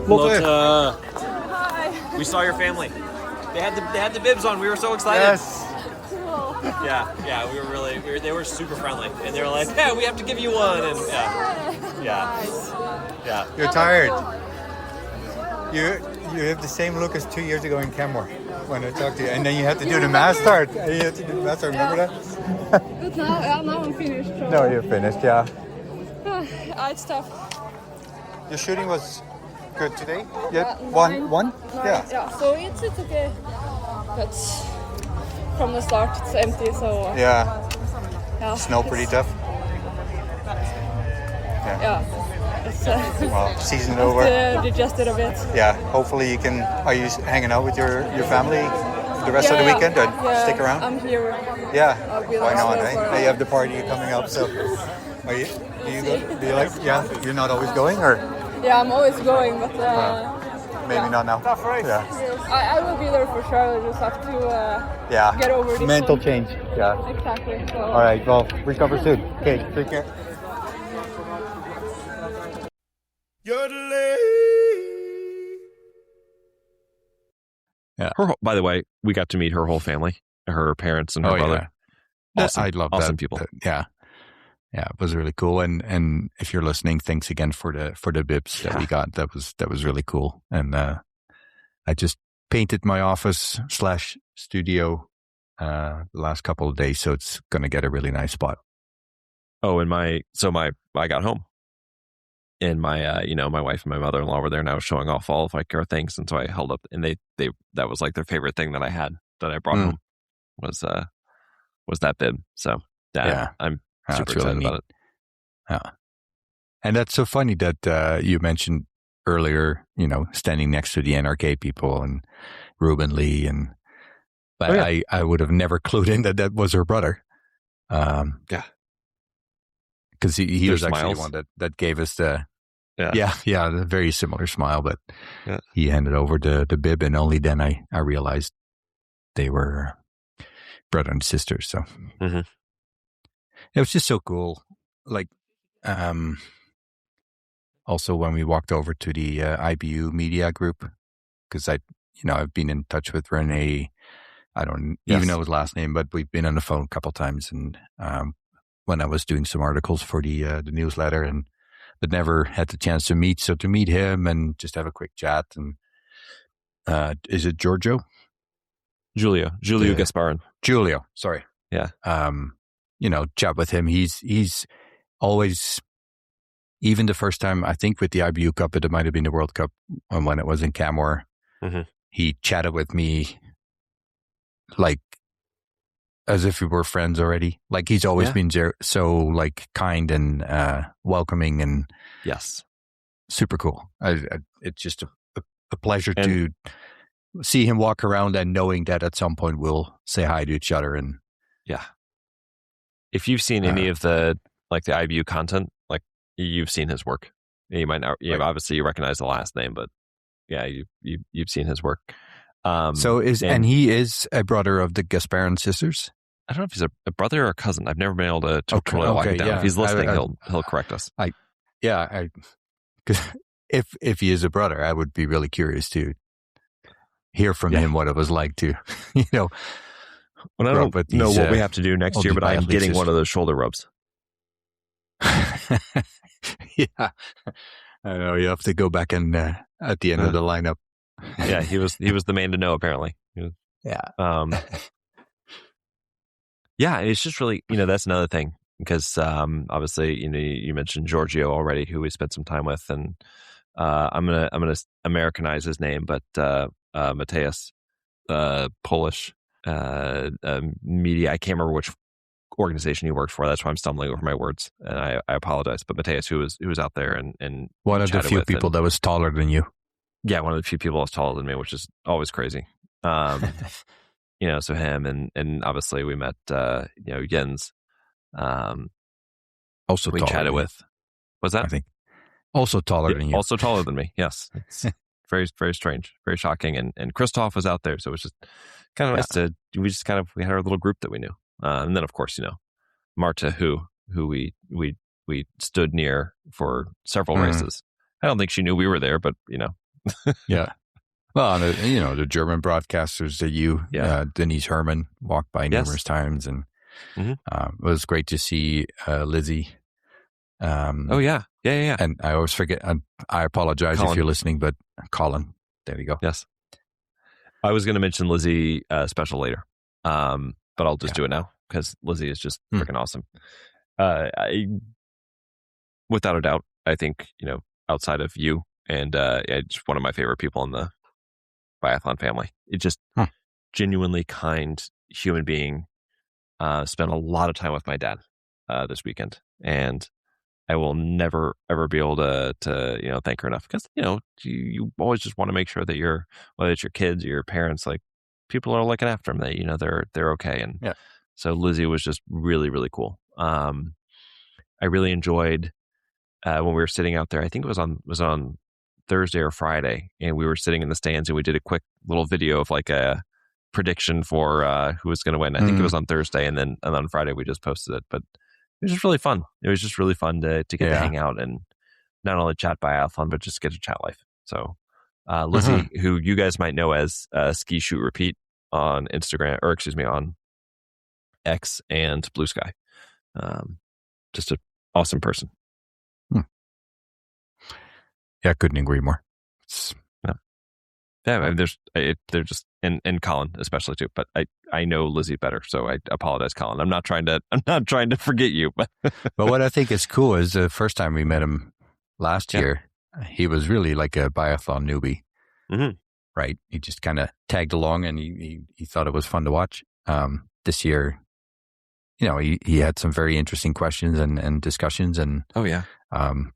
B: Lotte. We saw your family. They had the bibs on. We were so excited.
J: Yes.
B: Yeah. They were super friendly, and they were like, "Yeah, we have to give you one." And yeah.
J: You're tired. You have the same look as 2 years ago in Kenmore when I talked to you, and then you had to do the mass start. And you had to do the mass start. Remember that?
G: But now I'm finished. So.
J: No, you're finished. Yeah.
G: It's tough.
J: Your shooting was good today. Yeah. One. Yeah.
G: Yeah, so it's okay. But from the start it's empty, so
J: Yeah.
G: yeah.
J: Snow pretty tough.
G: Yeah. It's
J: Well, season over.
G: digested a bit.
J: Yeah. Hopefully you can. Are you hanging out with your family the rest of the weekend and stick around?
G: I'm here.
J: Yeah.
G: I'll be
J: Why
G: there
J: not?
G: still
J: Eh?
G: for-
J: You have the party coming up, so. Are you? Do you like? Yeah. You're not always going, or
G: Yeah, I'm always going, but
J: maybe not now. Yeah.
G: I will be there for sure. I just have to
J: Yeah.
G: get over this
J: Mental
G: one.
J: change. Yeah.
G: Exactly. So.
J: All right. Well, recover soon. Okay. Take care.
B: By the way, we got to meet her whole family, her parents and her brother.
D: Yeah.
B: Awesome.
D: I love
B: Awesome
D: that.
B: people.
D: Yeah. Yeah, it was really cool. And if you're listening, thanks again for the bibs that we got. That was really cool. And I just painted my office / studio the last couple of days, so it's gonna get a really nice spot.
B: Oh, and I got home, and my my wife and my mother-in-law were there, and I was showing off all of like our things, and so I held up, and they that was like their favorite thing that I had that I brought home was that bib. So I'm super
D: really
B: excited
D: neat.
B: about it.
D: Yeah, and that's so funny that you mentioned earlier, standing next to the NRK people and Ruben Lee, and I would have never clued in that was her brother. Because he was actually the one that gave us the the very similar smile, but he handed over the bib, and only then I realized they were brother and sister. So it was just so cool. Like, also when we walked over to the IBU media group, because I've been in touch with Renee. I don't even know his last name, but we've been on the phone a couple of times, and when I was doing some articles for the newsletter, but never had the chance to meet. So to meet him and just have a quick chat, and is it Giulio
B: Gasparin.
D: Giulio, sorry.
B: Yeah.
D: Chat with him. He's always, even the first time, I think with the IBU Cup, it might have been the World Cup when it was in Camor, he chatted with me like as if we were friends already. Like he's always been so like kind and welcoming, and super cool. It's just a pleasure to see him walk around and knowing that at some point we'll say hi to each other. And
B: if you've seen any of the IBU content, like you've seen his work. You might not. Obviously you recognize the last name, but you've seen his work.
D: And he is a brother of the Gasparin sisters.
B: I don't know if he's a brother or a cousin. I've never been able to totally lock it down.
D: Yeah.
B: If he's listening, he'll correct us.
D: Because if he is a brother, I would be really curious to hear from him what it was like to,
B: Well, I don't know what we have to do next year, but I am getting one of those shoulder rubs.
D: Yeah, I know you have to go back and at the end of the lineup.
B: Yeah, he was the man to know apparently. Yeah, it's just really, that's another thing because obviously, you mentioned Giorgio already, who we spent some time with, and I'm gonna Americanize his name, but Mateus, Polish media. I can't remember which organization he worked for. That's why I'm stumbling over my words, and I apologize. But Mateus, who was out there and
D: one of the few people that was taller than you.
B: Yeah, one of the few people that was taller than me, which is always crazy. So him and obviously we met Jens.
D: Also
B: we
D: taller
B: chatted with. Was that?
D: I think also taller than you.
B: Also taller than me. Yes, it's very, very strange, very shocking. And Christoph was out there, so it was just kind of nice to we had our little group that we knew, and then of course Marta, who we stood near for several races. I don't think she knew we were there, but
D: Yeah. Well, the German broadcasters that Denise Herman walked by numerous times, and it was great to see Lizzie.
B: Oh yeah.
D: And I always forget. I apologize
B: Colin.
D: If you're listening, but Colin. There you go.
B: Yes. I was going to mention Lizzie special later, but I'll just do it now because Lizzie is just freaking awesome. Without a doubt, I think outside of you and just one of my favorite people in the biathlon family. It just genuinely kind human being. Spent a lot of time with my dad this weekend, and I will never ever be able to thank her enough because you always just want to make sure that whether it's your kids or your parents, like people are looking after them, that they're okay. And so Lizzie was just really, really cool. I really enjoyed when we were sitting out there. I think it was on Thursday or Friday, and we were sitting in the stands and we did a quick little video of like a prediction for who was going to win. I think it was on Thursday, and then on Friday we just posted it. But it was just really fun. It was just really fun to get to hang out and not only chat biathlon, but just get to chat life. So Lizzie, who you guys might know as Ski Shoot Repeat on Instagram, or excuse me, on X and Blue Sky. Just an awesome person.
D: Yeah, couldn't agree more.
B: They're just and Colin especially too. But I know Lizzie better, so I apologize, Colin. I'm not trying to forget you. But
D: but what I think is cool is the first time we met him last year, he was really like a biathlon newbie, right? He just kind of tagged along, and he thought it was fun to watch. This year, he had some very interesting questions and discussions, and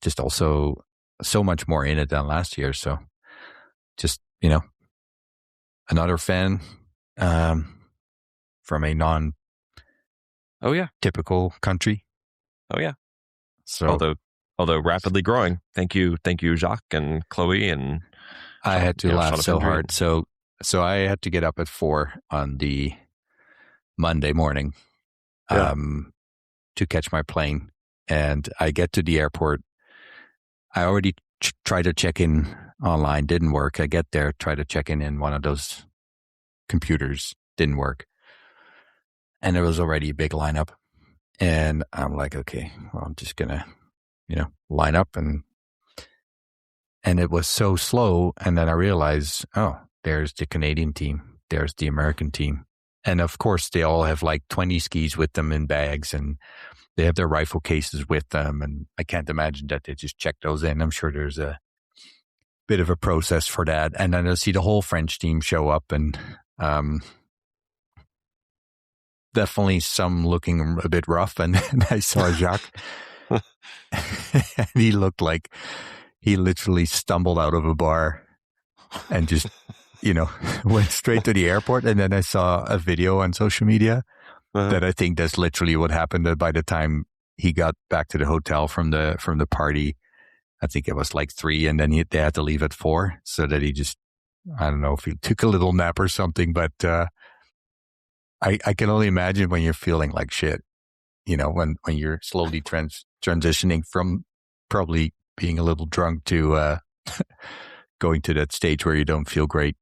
D: just also so much more in it than last year. So just another fan from a non typical country. So although rapidly growing. Thank you Jacques and Chloe, and I had to laugh so hard. So I had to get up at 4 on the Monday morning to catch my plane, and I get to the airport. I already tried to check in online, didn't work. I get there, try to check in one of those computers, didn't work. And there was already a big lineup. And I'm like, okay, well, I'm just going to, line up. And it was so slow. And then I realized, oh, there's the Canadian team. There's the American team. And of course, they all have like 20 skis with them in bags, and they have their rifle cases with them. And I can't imagine that they just check those in. I'm sure there's a bit of a process for that. And then I see the whole French team show up, and definitely some looking a bit rough. And I saw Jacques, and he looked like he literally stumbled out of a bar and just, went straight to the airport. And then I saw a video on social media that I think that's literally what happened. That by the time he got back to the hotel from the party, I think it was like 3, and then they had to leave at 4, so that he just, I don't know if he took a little nap or something, but I can only imagine when you're feeling like shit, when you're slowly transitioning from probably being a little drunk to going to that stage where you don't feel great,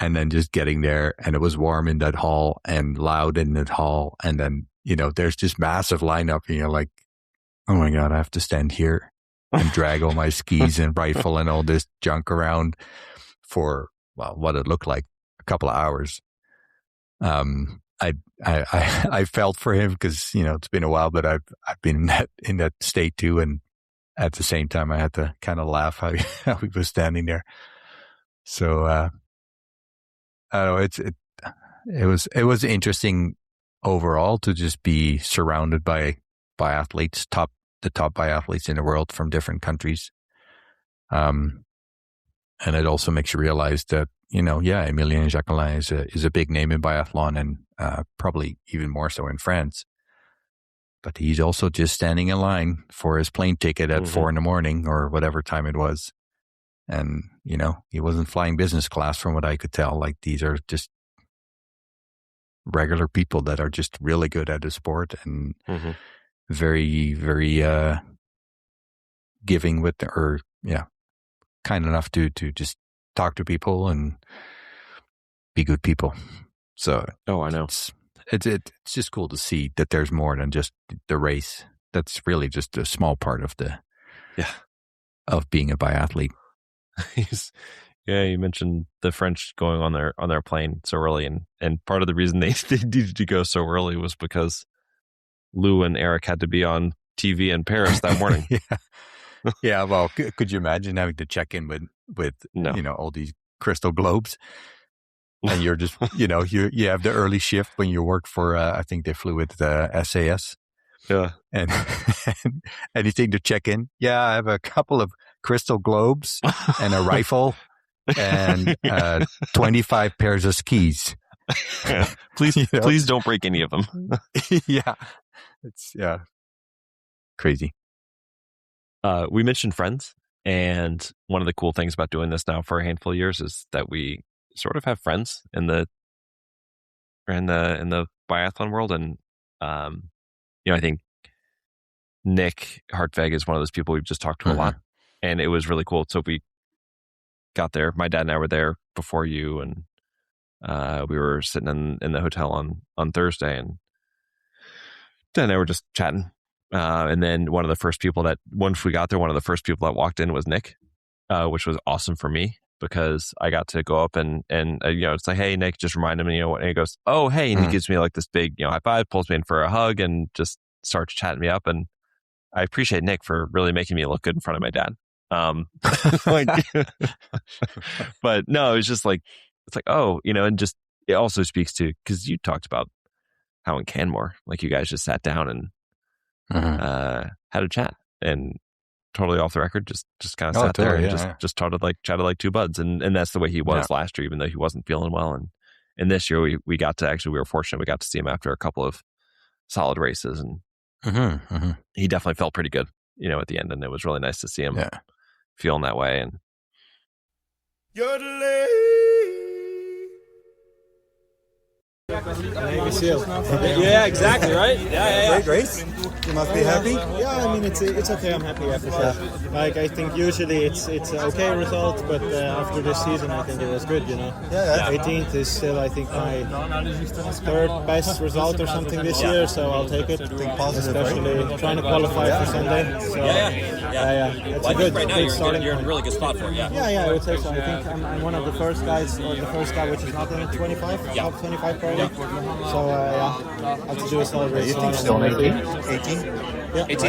D: and then just getting there, and it was warm in that hall and loud in that hall, and then, there's just massive lineup, and you're like, oh my God, I have to stand here and drag all my skis and rifle and all this junk around for, well, what it looked like a couple of hours. I felt for him because, it's been a while, but I've been in that state too. And at the same time, I had to kind of laugh how he was standing there. So, I don't know, it was interesting overall to just be surrounded by athletes, the top biathletes in the world from different countries. And it also makes you realize that, Emilien Jacquelin is a big name in biathlon and probably even more so in France. But he's also just standing in line for his plane ticket at 4 a.m. or whatever time it was. And, he wasn't flying business class from what I could tell. Like, these are just regular people that are just really good at the sport and very, very giving kind enough to just talk to people and be good people. So,
B: I know.
D: It's just cool to see that there's more than just the race. That's really just a small part of of being a biathlete.
B: You mentioned the French going on their plane so early, and part of the reason they needed to go so early was because Lou and Eric had to be on TV in Paris that morning.
D: Yeah. Well, could you imagine having to check in with all these crystal globes? And you're just, you have the early shift when you work for, I think they flew with SAS.
B: Yeah.
D: And anything to check in? Yeah, I have a couple of crystal globes and a rifle and 25 pairs of skis.
B: Yeah. Please don't break any of them.
D: Yeah. It's, crazy.
B: We mentioned friends. And one of the cool things about doing this now for a handful of years is that we sort of have friends in the biathlon world, and I think Nik Hartweg is one of those people we've just talked to a lot, and it was really cool. So we got there. My dad and I were there before you, and we were sitting in the hotel on Thursday, and Dad and I were just chatting. And then one of the first people that walked in was Nik, which was awesome for me, because I got to go up and it's like, hey, Nik, just remind him, and he goes, oh, hey, and he gives me like this big, high five, pulls me in for a hug, and just starts chatting me up. And I appreciate Nik for really making me look good in front of my dad. But no, it's just like, and just, it also speaks to, because you talked about how in Canmore, like, you guys just sat down and had a chat, and totally off the record, just kind of sat there and just chatted like two buds, and that's the way he was last year, even though he wasn't feeling well. And this year we got to we were fortunate, we got to see him after a couple of solid races, and he definitely felt pretty good, at the end, and it was really nice to see him feeling that way. And
K: Yeah, exactly, right? Yeah.
J: Great race. You must be happy.
K: Yeah, I mean, it's okay. I'm happy after sure. Like, I think usually it's an okay result, but after this season, I think it was good.
J: Yeah.
K: 18th is still, I think, my third best result or something this year, so I'll take it. Especially trying to qualify for Sunday. So, it's a good starting.
A: You're in a really good spot for it.
K: Yeah, I would say so. I think I'm one of the first guys, or the first guy which is not in 25, top 25 probably. So I have to do a solid race.
J: You think still 18? 18?
K: Yeah.
A: 18,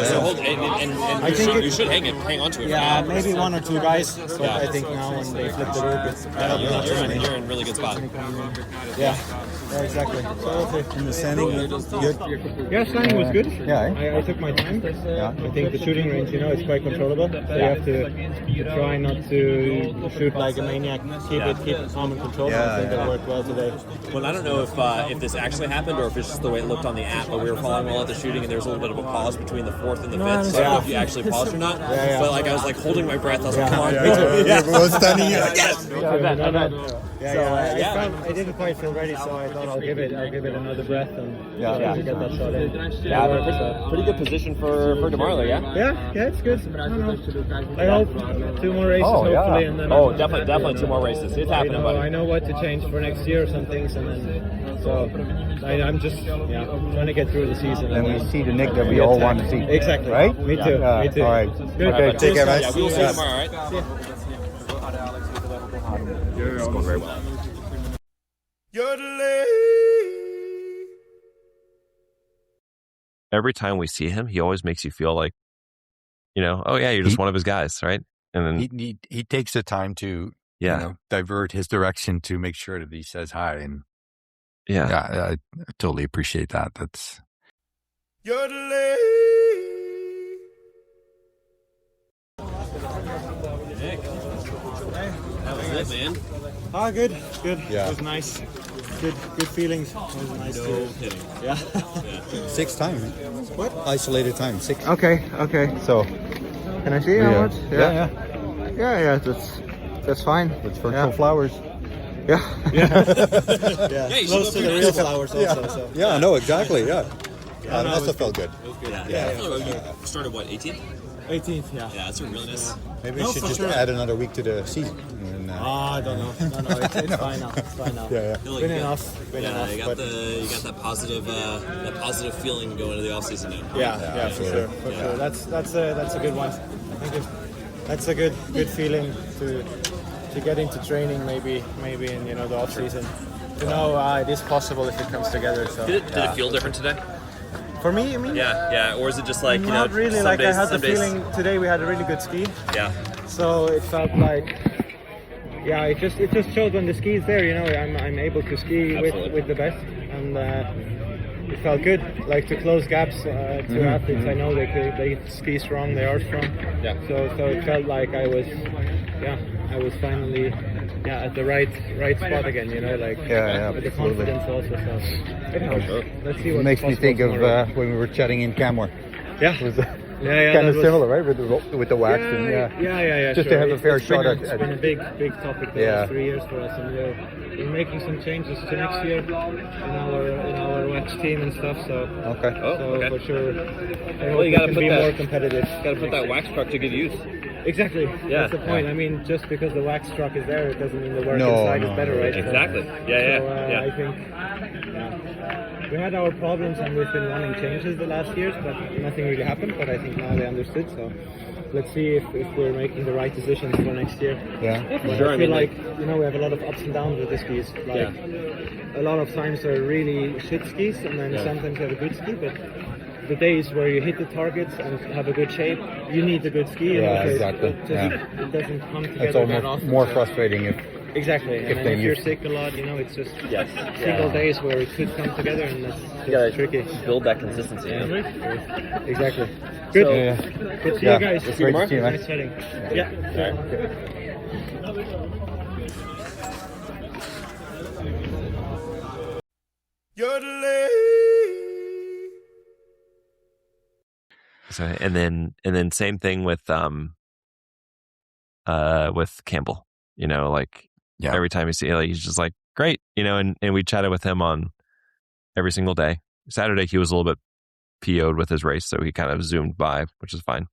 A: so hold and
K: I think
A: you should hang on to it.
K: Yeah, maybe one or two guys. But I think now when they flip the route,
A: you're in a really good spot.
K: Yeah, exactly. So we'll see.
J: In the standing, good?
K: Yeah, standing was good.
J: Yeah.
K: I took my time. I think the shooting range, it's quite controllable. So you have to try not to shoot like a maniac. Keep it calm and controlled. I think it worked well today.
A: Well, I don't know if this actually happened or if it's just the way it looked on the app, but we were following all of the shooting, and there was a little bit of a pause between the fourth and the fifth. So I don't know if you actually paused or not. But I was holding my breath. I was like, come on, me too.
J: Everyone's standing here.
A: Yes.
K: I didn't quite feel ready, so I thought I'll give it another breath and get that shot in.
A: Pretty good position for tomorrow,
K: Yeah, it's good. I hope 2 more races, hopefully, and then.
A: Definitely 2 more races. It's happening, buddy.
K: I know what to change for next year or some things, and then so I'm just trying to get through the season.
J: And we see the Nik that we all want to see.
K: Exactly.
J: Right?
K: Me too. Me too.
J: All right.
K: Good.
J: Okay, take care, guys.
A: Yeah, we'll see you tomorrow, all right?
B: it's going very well.
L: You're the lady.
B: every time we see him, he always makes you feel like, oh yeah, you're just one of his guys, right? And then
D: he takes the time to divert his direction to make sure that he says hi, and I totally appreciate that. That's
L: Nick, how was it, man?
K: Good.
J: Yeah.
K: It was nice. Good feelings. It was nice.
L: No kidding.
K: Yeah.
J: 6 times. What? Isolated time. 6.
K: Okay.
J: So.
K: Can I see how much?
J: Yeah.
K: That's fine.
J: It's virtual flowers.
K: Yeah.
L: Close
K: to the real flowers also. So.
J: Yeah. No. Exactly. Yeah. That must have felt good.
L: It was good. Yeah. You started what, 18th?
K: 18th. Yeah.
L: Yeah, that's a really nice.
J: Maybe we should just add another week to the season.
K: I don't know. No, it's fine now. It's fine now.
J: Yeah.
K: Been enough.
L: You got that positive feeling going into the off season now.
K: Yeah, for sure. That's a good one. I think that's a good feeling to get into training maybe in the off season. To know it is possible if it comes together. So
A: Did it feel different today?
K: For me, you mean?
A: Yeah. Or is it just like
K: not really? Like I had the feeling today we had a really good ski.
A: Yeah.
K: So it felt like. Yeah, it just showed when the ski is there, I'm able to ski with the best, and it felt good. Like to close gaps to athletes, I know they ski strong, they are strong.
A: Yeah.
K: So it felt like I was finally at the right spot again, with the confidence also. So it helps. Let's see what
J: makes me think of when we were chatting in Camor.
K: Yeah.
J: Kind of similar, right, with the wax and just to have a fair shot at.
K: It's been a big topic the last 3 years for us, and we're making some changes to next year in our wax team and stuff. So for sure, I hope we can be more competitive.
A: Got to put that wax truck to good use.
K: Exactly. That's the point. I mean, just because the wax truck is there, it doesn't mean the work inside is better, right?
A: Exactly.
K: I think. We had our problems and we've been running changes the last years, but nothing really happened. But I think now they understood. So let's see if we're making the right decisions for next year.
J: Yeah,
K: for sure. I feel like we have a lot of ups and downs with the skis. Like a lot of times they're really shit skis, and then sometimes you have a good ski. But the days where you hit the targets and have a good shape, you need a good ski.
J: Exactly.
K: It doesn't come together.
J: It's almost more frustrating if.
K: Exactly, and if you're sick a lot, it's just single days where it could come together, and that's tricky.
A: Build that consistency.
K: Exactly. Good. Good to see you guys.
J: It's great to see you, man.
K: Nice chatting.
B: So and then same thing with Campbell. Every time you see he's just like great, and we chatted with him on every single day. Saturday he was a little bit PO'd with his race, so he kind of zoomed by, which is fine.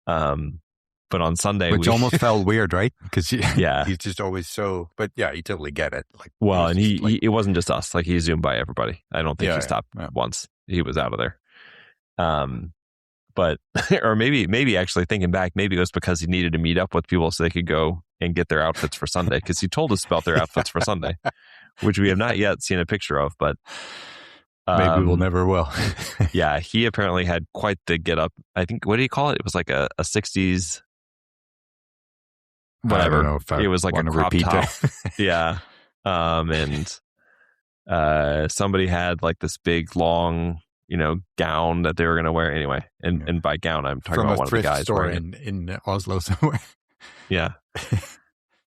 B: But on Sunday,
D: which almost felt weird, right? Because
B: he's
D: just always so. But you totally get it.
B: And it wasn't just us. Like he zoomed by everybody. I don't think he stopped once. He was out of there. But or maybe actually thinking back, maybe it was because he needed to meet up with people so they could go and get their outfits for Sunday, because he told us about their outfits for Sunday, which we have not yet seen a picture of, but
D: maybe we'll never will.
B: He apparently had quite the get up. I think, what do you call it? It was like a 60s whatever.
D: I don't know if
B: it was like a crop top. And somebody had like this big long gown that they were going to wear anyway. And by gown, I'm talking about one of the guys
D: store in Oslo somewhere.
B: Yeah.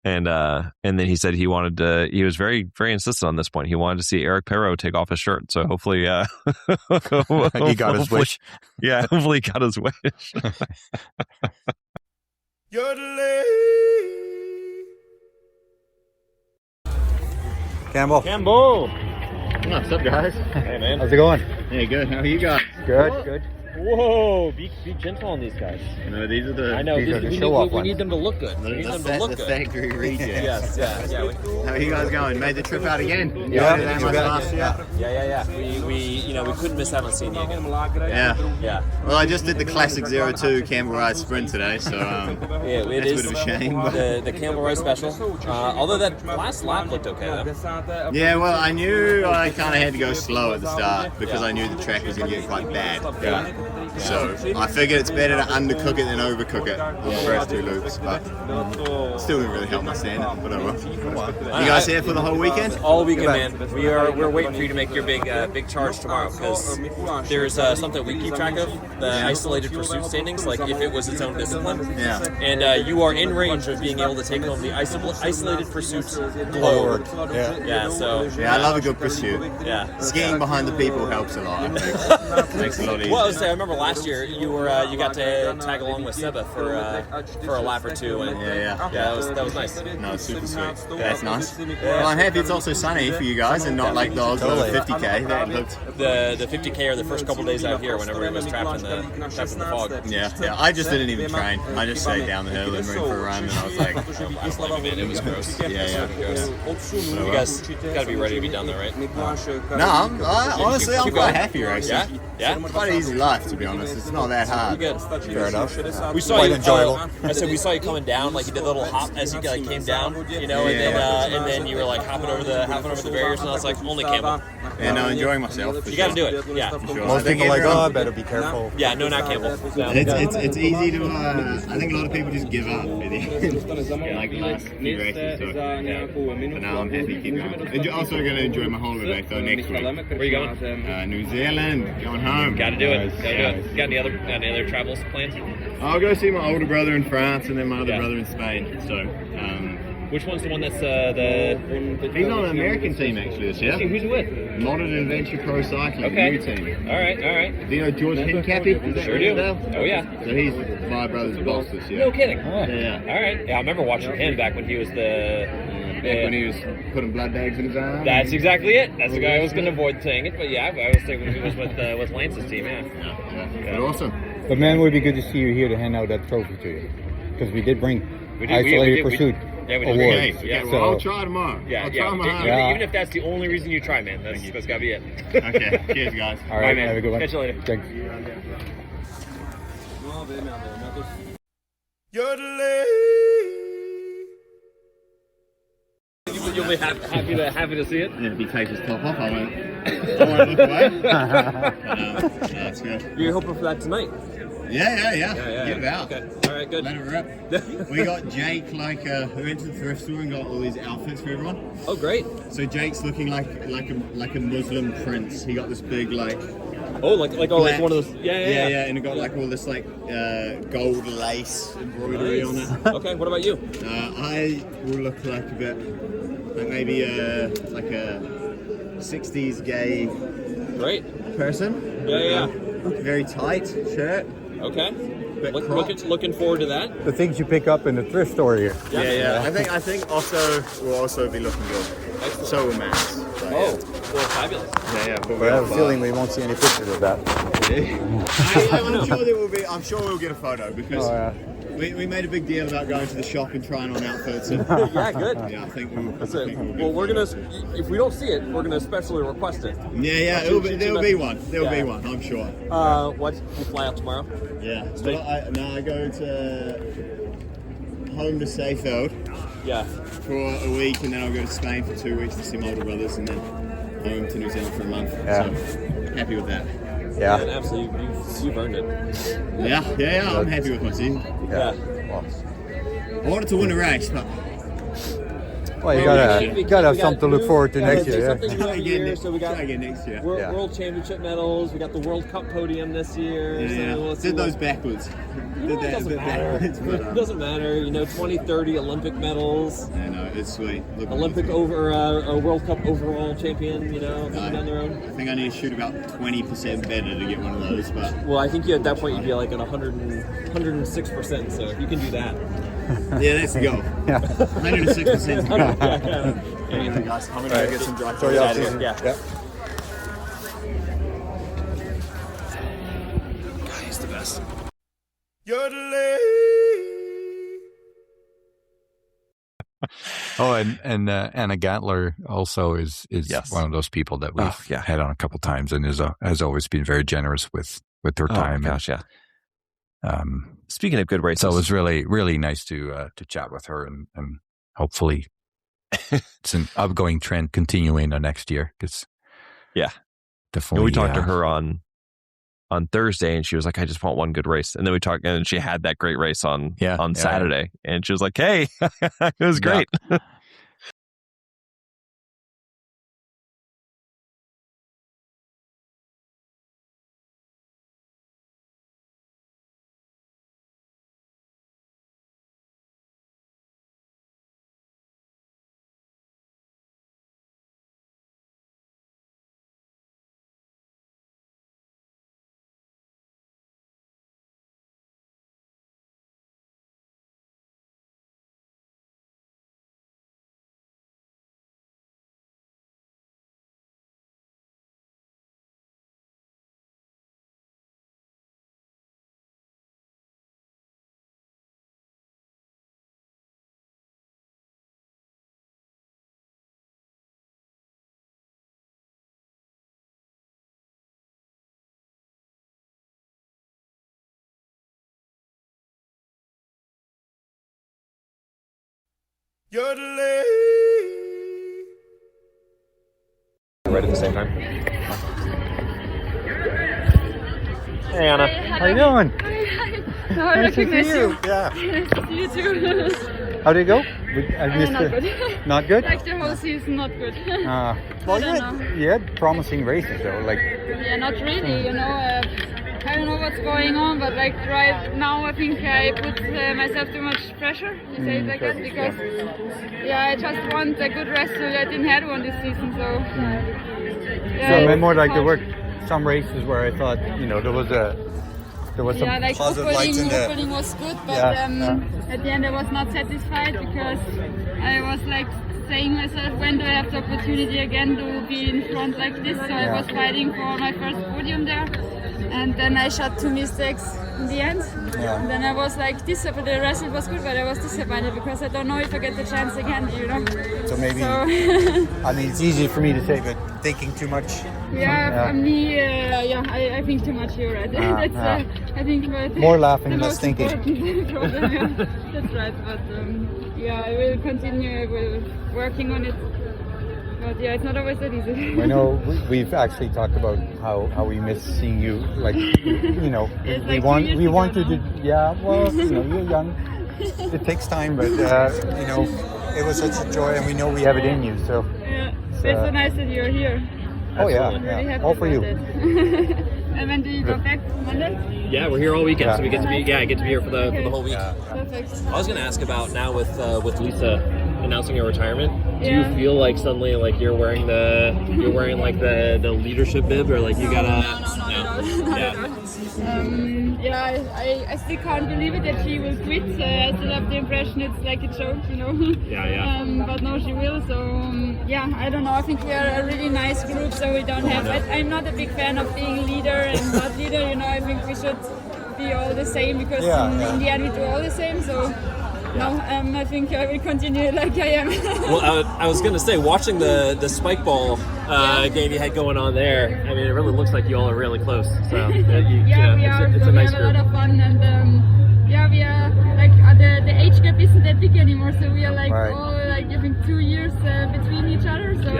B: And then he said he was very, very insistent on this point. He wanted to see Eric Perrault take off his shirt. So hopefully,
D: he got his wish.
B: Yeah. Hopefully he got his wish.
J: Campbell.
L: What's up, guys?
J: Hey, man. How's it going?
L: Hey, good. How are you guys?
J: Good.
A: Whoa, be gentle on these guys.
J: No, these are the.
A: I know.
J: These are the
A: we
J: show-off
A: need them to look good. We need them to look
J: the
A: good.
J: factory rejects.
A: Yes, yeah.
J: How are you guys going? Made the trip out again?
C: Yeah.
J: Last year.
A: Yeah. We couldn't miss out on seeing you again.
J: Yeah. Well, I just did the classic 02 Campbell Wright sprint today, so
A: it
J: that's
A: is
J: a bit of a shame. But...
A: the Campbell Wright special. Although that last lap looked okay though.
J: Yeah, well, I knew I kind of had to go slow at the start because I knew the track was going to get quite bad.
A: Yeah.
J: So I figured it's better to undercook it than overcook it on the first 2 loops, but still didn't really help my standard. Whatever. You guys here for the whole weekend?
A: All weekend, man. We're waiting for you to make your big charge tomorrow because there's something we keep track of, the isolated pursuit standings, like if it was its own discipline.
J: Yeah.
A: And you are in range of being able to take home the isolated pursuit globe. Yeah. So.
J: Yeah, I love a good pursuit.
A: Yeah.
J: Skiing behind the people helps a lot. I think. Makes it a lot easier.
A: Well, I remember last year you got to tag along with Seba for a lap or two, and that was nice.
J: No, it's super sweet. That's nice. Well, I'm happy it's also sunny for you guys and not like the Oslo 50k. That looked
A: the 50k or the first couple days out here whenever it was trapped in the fog.
J: Yeah. I just didn't even train. I just stayed down the hill and went for a run, and I was like,
A: I don't blame you, man. It was gross.
J: Yeah.
A: So, you guys got to be ready to be done there, right?
J: No, honestly, I'm quite happy racing.
A: Yeah.
J: It's quite an easy life, to be honest. It's not that hard.
A: Good.
C: Fair enough.
A: We saw
C: Quite
A: you.
C: enjoyable.
A: I said we saw you coming down, like you did a little hop as you came down, and then you were like hopping over the barriers, and I was like, only Campbell.
J: Yeah, no, enjoying myself.
A: You got to do it. Yeah.
J: For sure.
C: Most people are like, I better be careful.
A: Yeah, no, not Campbell.
J: It's easy to. I think a lot of people just give up at the end. Like the last few races. So, but now I'm happy to keep going. Also going to enjoy my holiday though next week.
A: Where are you going?
J: New Zealand. Going home.
A: Got to do it. Got any other travels planned?
J: I'll go see my older brother in France and then my other brother in Spain. So.
A: Which one's the one that's
J: He's on the American team actually this year.
A: Who's he with?
J: Modern Adventure Pro Cycling, new team.
A: All right.
J: Do you know George Hincapie?
A: Sure do. Oh yeah.
J: So he's my brother's boss this year.
A: No kidding.
J: Yeah.
A: All right. Yeah, I remember watching him back when he was
J: when he was putting blood bags in his arm.
A: That's exactly it. That's the guy I was going to avoid saying it, but yeah, I was saying when he was with Lance's team.
J: Yeah. Awesome.
K: But man, it would be good to see you here to hand out that trophy to you, because we did bring isolated pursuit.
A: We
K: awards.
J: Okay, well, I'll try tomorrow.
A: I'll
J: try my hardest.
A: Even if that's the only reason you try, man, that's got to be it.
J: Okay, cheers, guys.
K: All right,
A: man.
K: Have a good one.
A: Catch you later.
K: Thanks.
A: You'll be happy to see it.
J: Yeah, if he takes his top off, I won't look away. That's good.
A: You're hoping for that tonight?
J: Yeah. Get it out.
A: Okay. All right, good.
J: Let it rip. We got Jake, who went to the thrift store and got all these outfits for everyone.
A: Oh, great.
J: So Jake's looking like a Muslim prince. He got this big like
A: one of those. Yeah.
J: And it got like all this gold lace embroidery on it.
A: Okay. What about you?
J: I will look like a bit maybe a 60s gay person.
A: Yeah.
J: Very tight shirt.
A: Okay. Looking forward to that.
C: The things you pick up in the thrift store here.
J: Yeah. I think also will also be looking good.
A: Excellent.
J: So will Max. So,
A: well, fabulous.
J: Yeah.
C: But I have a feeling we won't see any pictures of that.
J: I'm sure we'll get a photo because we made a big deal about going to the shop and trying on outfits. And,
A: yeah, good.
J: Yeah, I think we'll.
A: That's it. Well, we're gonna. If we don't see it, we're gonna especially request it.
J: Yeah. There'll be one. There'll be one. I'm sure.
A: What? You fly out tomorrow?
J: Yeah. So I go home to Seyfeld.
A: Yeah.
J: For a week, and then I'll go to Spain for 2 weeks to see my older brothers, and then home to New Zealand for a month.
C: Yeah.
J: So happy with that.
C: Yeah.
A: Man, absolutely. You've earned it.
J: Yeah. I'm happy with my season.
A: Yeah.
C: Well,
J: I wanted to win a race, but.
C: Well, you gotta have something to look forward to next year.
A: So we got
J: again next year.
A: World Championship medals. We got the World Cup podium this year.
J: Yeah. Did those backwards.
A: It doesn't matter. It doesn't matter. 2030 Olympic medals.
J: I know, it's sweet.
A: Olympic a World Cup overall champion. Coming down the road.
J: I think I need to shoot about 20% better to get one of those. But
A: well, I think at that point you'd be like at 106%. So you can do that.
J: Yeah, that's the goal. 106% is the goal.
A: Yeah. Guys, I'm gonna go get some dry clothes out of here. Yeah.
D: Oh, and Anna Gandler also is
B: Yes.
D: one of those people that we've had on a couple times, and has always been very generous with her time.
B: Oh, gosh, yeah. Speaking of good races,
D: so it was really, really nice to chat with her, and hopefully it's an upgoing trend continuing next year. Because definitely.
B: And we talked to her on Thursday, and she was like, "I just want one good race." And then we talked, and she had that great race on Saturday, and she was like, "Hey, it was great."
C: Yeah.
A: Right at the same time. Hey, Anna.
C: How you doing?
G: No, I recognize you.
C: Yeah.
G: Nice to see you too.
C: How did it go? I missed
G: Not
C: it.
G: good.
C: Not good?
G: Like the whole season, not good.
C: Well, you had promising races though. Like.
G: Yeah, not really. You know, I don't know what's going on, but like right now, I think I put myself too much pressure. You say it like that because I just want a good race. I didn't have one this season, so.
C: So I meant more like there were some races where I thought there was some
G: like
C: positive lights in there.
G: opening was good, but at the end I was not satisfied because I was like saying myself, when do I have the opportunity again to be in front like this? So I was fighting for my first podium there, and then I shot 2 mistakes in the end. And then I was like disappointed. The rest it was good, but I was disappointed because I don't know if I get the chance again.
C: So maybe I mean it's easy for me to say, but thinking too much.
G: For me, I think too much. You're right. I think
C: more laughing,
G: the
C: less
G: most
C: thinking.
G: important problem, that's right. But I will continue. I will working on it. But it's not always that easy.
C: I know we've actually talked about how we miss seeing you. Like we want you to. Yeah, well, you're young. It takes time, but it was such a joy, and we know we have it in you. So
G: it's so nice that you're here.
C: Oh
G: I'm really happy
C: all for you.
G: And when do you go back? Monday?
A: Yeah, we're here all weekend, so we get to be here for the whole week.
G: Perfect.
A: I was going to ask about now with Lisa announcing her retirement. Do you feel like suddenly like you're wearing like the leadership bib, or like you gotta?
G: I still can't believe it that she will quit. I still have the impression it's like a joke, but no, she will. So I don't know. I think we are a really nice group, so we don't have. I'm not a big fan of being leader and not leader. I think we should be all the same because in the end we do all the same. So. No, I think I will continue like I am.
A: Well, I was going to say, watching the spike ball game you had going on there, I mean, it really looks like you all are really close. So
G: we are.
A: It's a nice
G: have
A: group.
G: A lot of fun, and we are like the age gap isn't that big anymore. So we are like all like I think 2 years between each other. So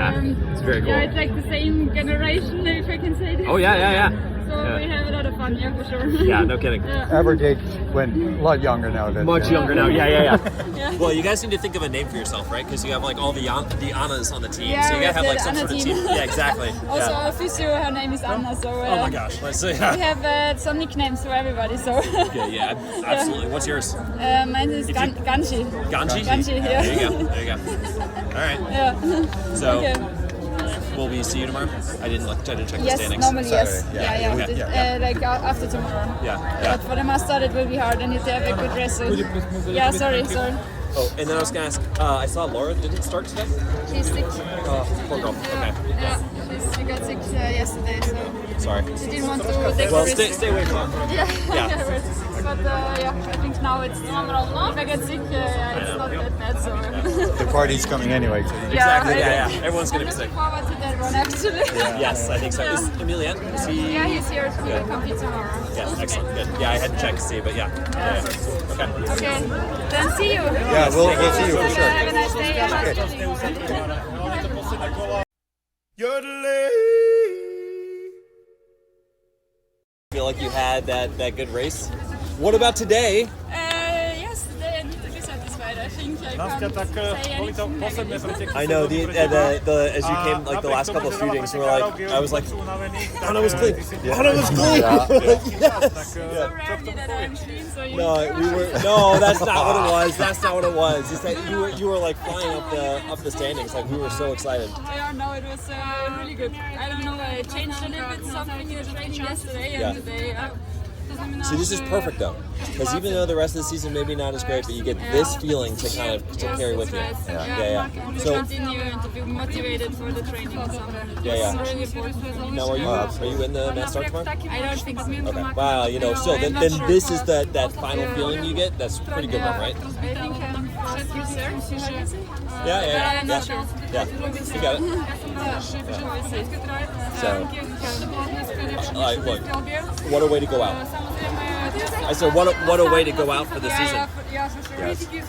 A: it's very cool.
G: Yeah, it's like the same generation, if I can say this.
A: Oh yeah.
G: So we have a lot of fun, for sure.
A: Yeah, no kidding.
C: Average age went a lot younger now.
A: Much younger now. Yeah.
L: Well, you guys need to think of a name for yourself, right? Because you have like all the Annas on the team,
G: Yeah,
L: so you gotta have like
G: the
L: some
G: Anna
L: sort of
G: team.
L: team. Yeah, exactly.
G: Also, our physio, her name is Anna. So.
L: Oh my gosh, let's see.
G: We have some nicknames for everybody. So.
L: Yeah, absolutely. What's yours?
G: Mine is Ganji.
L: Ganji?
G: Ganji, yeah.
L: There you go. All right.
G: Yeah.
L: So.
G: Okay.
L: Will we see you tomorrow? I didn't check the
G: yes,
L: standings.
G: Normally, yes.
L: Saturday.
G: Yeah. Like after tomorrow.
L: Yeah.
G: But for the master, it will be hard. And you have a good rest. Yeah, sorry.
L: Oh, and then I was going to ask, I saw Laura didn't start today?
G: She's sick.
L: Poor girl. Okay.
G: Yeah, she got sick yesterday, so...
A: Sorry.
H: She didn't want to take
A: Well,
H: the risk.
A: stay away from her.
H: Yeah. But I think now it's if I get sick, it's not that bad. So.
D: The party's coming anyway. So
A: Exactly. Yeah. Everyone's gonna be sick.
H: Forward to that one actually.
A: Yes, I think so. Is Emilien? Is he?
H: Yeah, he's here. He will compete tomorrow.
A: Yeah, excellent. Good. Yeah, I had to check to see, but yeah. Okay.
H: Okay. Then see you.
D: yeah, we'll see you for sure.
H: Have a nice day.
A: Feel like you had that good race. What about today?
H: Yes, today I need to be satisfied. I think I can't say anything.
A: I know the as you came like the last couple of shootings, we were like, I was like, Hanna was clean. Hanna was clean. Yes.
H: So rarely that I'm clean, so you
A: No, that's not what it was. That's not what it was. It's that you were like flying up the standings. Like we were so excited.
H: Yeah, no, it was really good. I don't know, I changed a little bit something in the training yesterday and today.
A: See, this is perfect though, because even though the rest of the season maybe not as great, but you get this feeling to kind of to carry with you. Yeah.
H: So continue and to be motivated for the training.
A: Yeah.
H: It's really important.
A: Now, are you in the mass start tomorrow?
H: I don't think so.
A: Okay. Wow, still, then this is that final feeling you get. That's a pretty good one, right?
H: I think I'm
A: Yeah.
H: I'm not sure.
A: Yeah, you got it. So, look, what a way to go out. I said, what a way to go out for the season. Yes,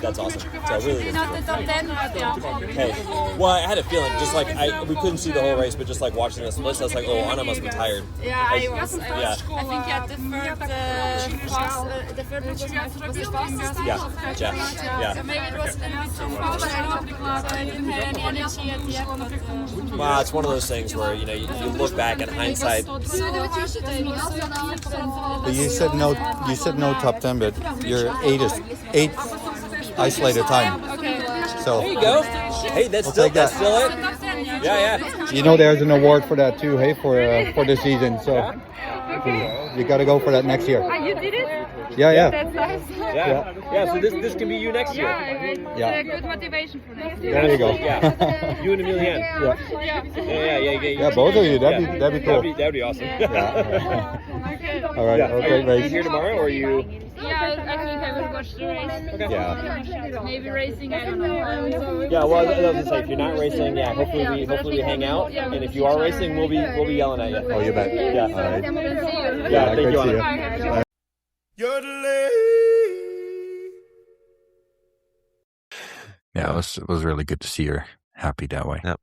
A: that's awesome. So really good.
H: Not the top 10, but yeah.
A: Hey, well, I had a feeling, just like we couldn't see the whole race, but just like watching the splits, I was like, oh, Anna must be tired.
H: Yeah, I was.
A: Yeah.
H: I think at the third was the fastest.
A: Yeah.
H: So maybe it was a little bit too fast. I didn't have any energy at the end.
A: Well, it's one of those things where you look back in hindsight.
D: But you said no. You said no top 10, but your eighth isolated time.
H: Okay.
D: So
A: There you go. Hey, that's still it. Yeah.
D: There's an award for that too. Hey, for this season. So you got to go for that next year.
H: You did it?
D: Yeah.
H: That's nice.
A: Yeah. So this can be you next year.
H: It's a good motivation for next year.
D: There you go.
A: Yeah. You and Emilien.
D: Yeah, both of you. That'd be cool.
A: That'd be awesome.
D: All right. Okay,
A: Are you here tomorrow, or are you?
H: Yeah, I think I will watch the race.
A: Okay.
D: Yeah.
H: Maybe racing, I don't know.
A: Yeah, well, I was gonna say, if you're not racing, hopefully we hang out, and if you are racing, we'll be yelling at you.
D: Oh, you bet.
A: Yeah.
D: All right.
A: Yeah, thank
D: good
A: you,
D: to see
A: Anna.
D: Yeah, it was really good to see her happy that way.
B: Yep.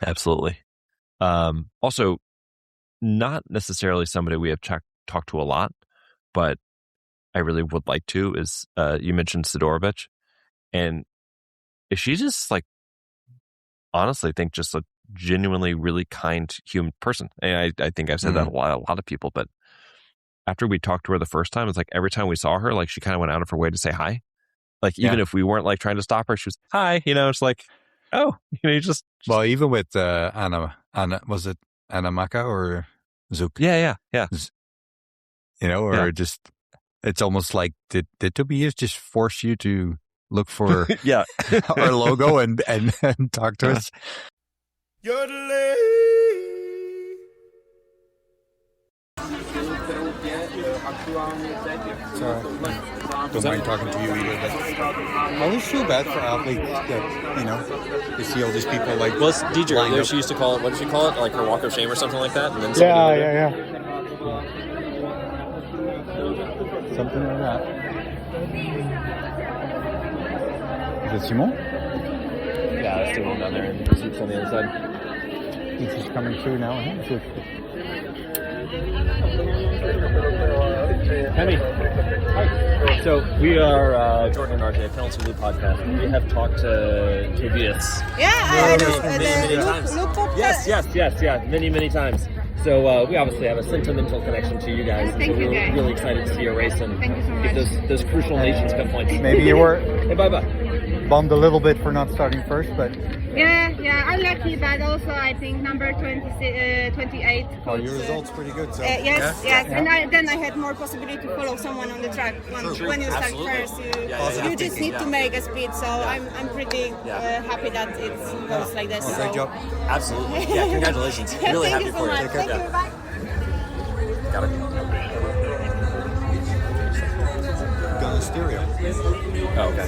B: Absolutely. Also, not necessarily somebody we have talked to a lot, but I really would like to is you mentioned Sidorovic, and if she just honestly think just a genuinely really kind human person. And I think I've said that a lot of people, but after we talked to her the first time, it's like every time we saw her, she kind of went out of her way to say hi. Even if we weren't trying to stop her, she was hi. It's like, oh, you just.
D: Well, even with Anna, was it Anna Maka or Zook?
B: Yeah.
D: Or just it's almost like did Tobias just force you to look for our logo and talk to us? Sorry. Don't mind talking to you either, but I always feel bad for athletes that, you see all these people
A: Well, it's Deedra. She used to call it, what did she call it? Like her walk of shame or something like that? And then
D: Yeah. Something like that. Is it Simon?
A: Yeah, that's the one down there, and Zook's on the other side.
D: He's just coming through now, huh?
A: Penny. Hi. So we are Jordan and RJ, Penalty Loop Podcast. We have talked to Tobias.
I: Yeah, I know.
A: Many times. Yes, many times. So we obviously have a sentimental connection to you guys.
G: Thank you, guys.
A: Really excited to see you race and
G: Thank you so much.
A: get those crucial Nations Cup points.
D: Maybe you were.
A: Hey, bye.
K: bummed a little bit for not starting first, but
G: Yeah, I'm lucky, but also I think number 28.
C: Well, your results pretty good. So.
G: Yes. And then I had more possibility to follow someone on the track. When you start first, you just need to make a speed. So I'm pretty happy that it goes like this.
C: Well, great job.
L: Absolutely. Yeah, congratulations. Really happy for you.
G: Thank you. Bye.
L: Got it.
C: Got a stereo.
L: Oh, okay.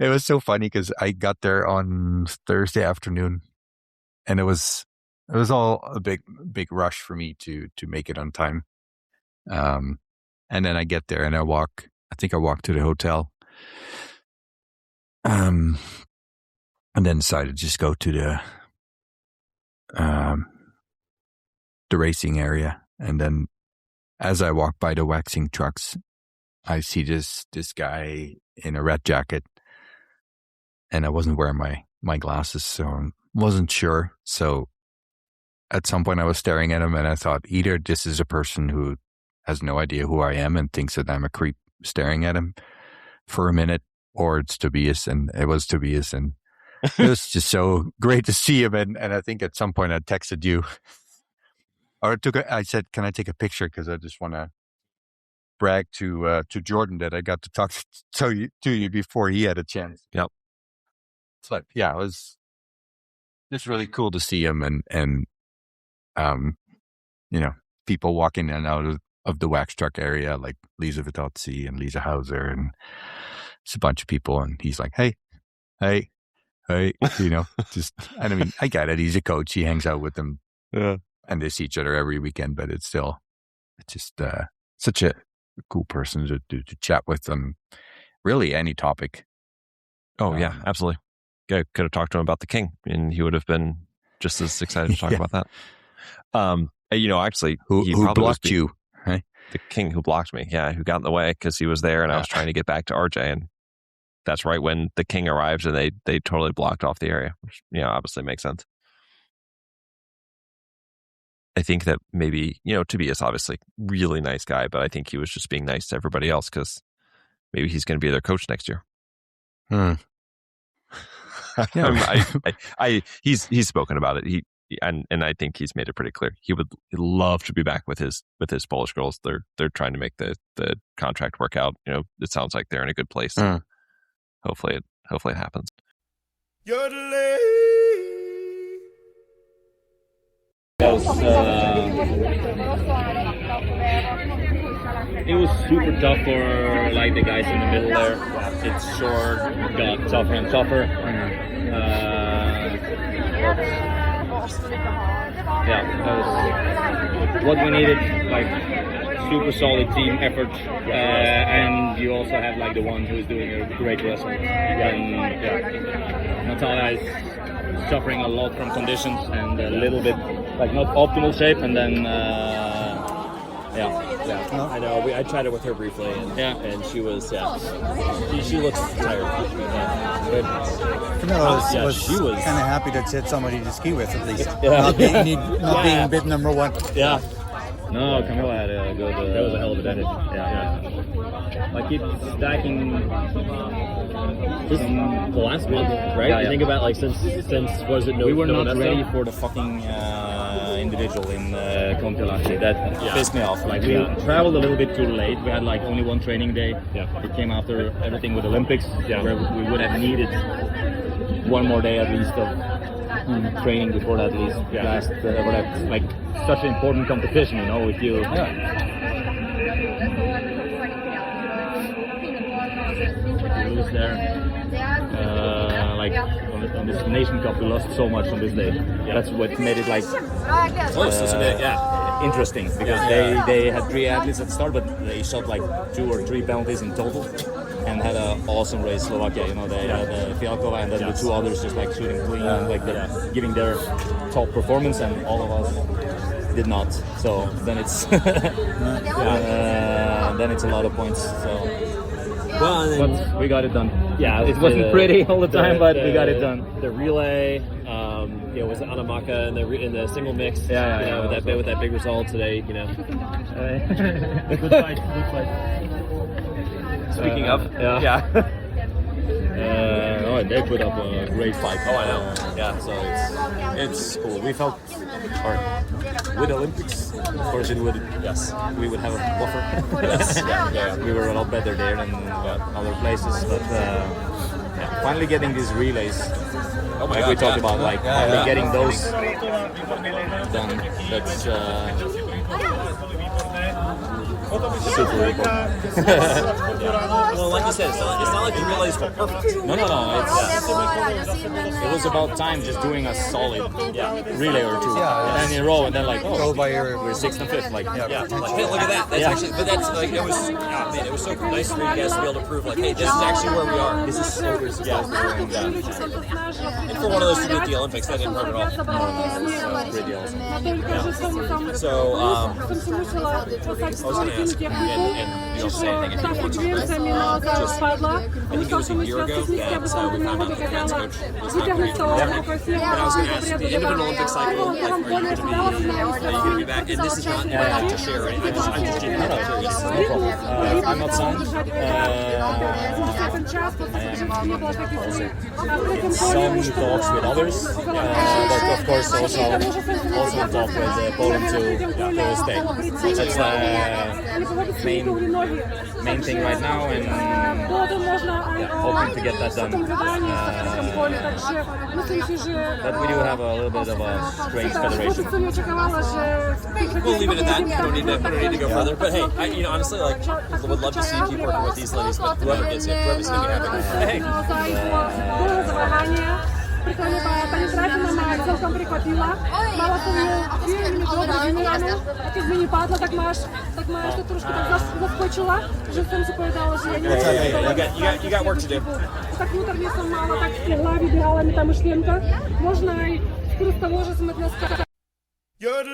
D: It was so funny because I got there on Thursday afternoon, and it was all a big rush for me to make it on time. And then I get there and I walk to the hotel. And then decided to just go to the racing area. And then as I walk by the waxing trucks, I see this guy in a red jacket. And I wasn't wearing my glasses, so I wasn't sure. So at some point I was staring at him and I thought either this is a person who has no idea who I am and thinks that I'm a creep staring at him for a minute, or it's Tobias. And it was Tobias. And it was just so great to see him. And I think at some point I texted you, or I said, can I take a picture? Because I just want to brag to Jordan that I got to talk to you before he had a chance.
B: Yep.
D: But yeah, it was just really cool to see him and people walking in and out of the wax truck area, like Lisa Vitozzi and Lisa Hauser, and it's a bunch of people, and he's like, hey, just, and I mean, I get it. He's a coach. He hangs out with them, and they see each other every weekend, but it's just such a cool person to chat with them. Really, any topic.
B: Oh yeah, absolutely. Could have talked to him about the King, and he would have been just as excited to talk about that. Actually,
D: who blocked you? Right?
B: The King who blocked me. Yeah, who got in the way because he was there, and I was trying to get back to RJ, and that's right when the King arrived, and they totally blocked off the area, which obviously makes sense. I think that maybe Tobias, obviously really nice guy, but I think he was just being nice to everybody else because maybe he's going to be their coach next year. He's spoken about it. And I think he's made it pretty clear he'd love to be back with his Polish girls. They're trying to make the contract work out. It sounds like they're in a good place. Hopefully it happens.
M: It was super tough for the guys in the middle there. It's short, got tougher and tougher. That was what we needed. Super solid team effort, and you also have the one who's doing a great wrestling. Natalia is suffering a lot from conditions and a little bit not optimal shape, and then
A: I know. I chatted with her briefly, and she was she looks tired.
C: Camila was kind of happy to sit somebody to ski with, at least. Not being bid number one.
M: Yeah. No, Kamila had a good.
A: That was a hell of a day.
M: It's stacking.
A: The last month, right?
M: Yeah,
A: you think about since was it?
M: We were not ready for the fucking individual in Kontiolahti. That pissed me off. We traveled a little bit too late. We had only one training day. It came after everything with Olympics, where we would have needed one more day at least of training before that. At least last such an important competition, if you. You lose there. On this Nation Cup, we lost so much on this day. That's what made it
L: close, isn't it?
M: Interesting because they had 3 athletes at the start, but they shot 2 or 3 penalties in total, and had an awesome race. Slovakia, they had Fialkova, and then the 2 others just shooting clean and giving their top performance, and all of us did not. So then it's then it's a lot of points. So. But we got it done.
A: Yeah,
M: it wasn't pretty all the time, but we got it done.
A: The relay, was it Anamaka in the single mix? With that big result today.
M: Good fight.
A: Speaking of,
M: They put up a great fight.
A: Oh, I know.
M: So it's cool. We felt, with Olympics, of course, we would have a buffer. We were a lot better there than other places, but finally getting these relays. We talked about, finally getting those done. That's super important.
A: Well, like you said, it's not like the relays were perfect.
M: No. It was about time just doing a solid relay or two. And in a row, and then we're 6th and 5th.
A: Hey, look at that. That's actually, but that's it was so nice for you guys to be able to prove hey, this is actually where we are. This is so good. And for one of those to do at the Olympics, that didn't hurt at all. Great deal. So, I was going to ask, and you don't say anything if you want to, but I think it was a year ago that we found out that Dan's coach was not great. But I was going to ask, the individual Olympic cycle, are you going to be back? And this is not to share anything. I'm just genuinely curious.
M: No problem. I'm not signed. Some talks with others, but of course also talk with Poland to stay. That's main thing right now, and hoping to get that done. But we do have a little bit of a strange federation.
A: We'll leave it at that. We don't need to go further. But hey, honestly, would love to see you keep working with these ladies, but whoever's making it happen. Hey.
E: Pani ma celkom prekvapila. Mala som ju 2 minút vymenanú a keď mi nepadla, tak ma to trošku tak zaskočila, že som si povedala, že ja neviem.
A: You got work to do.
E: Tak vnútorne som mala tak v hlavy, behala mi tam myšlienka. Možno aj skôr z toho, že sme dneska...
B: There are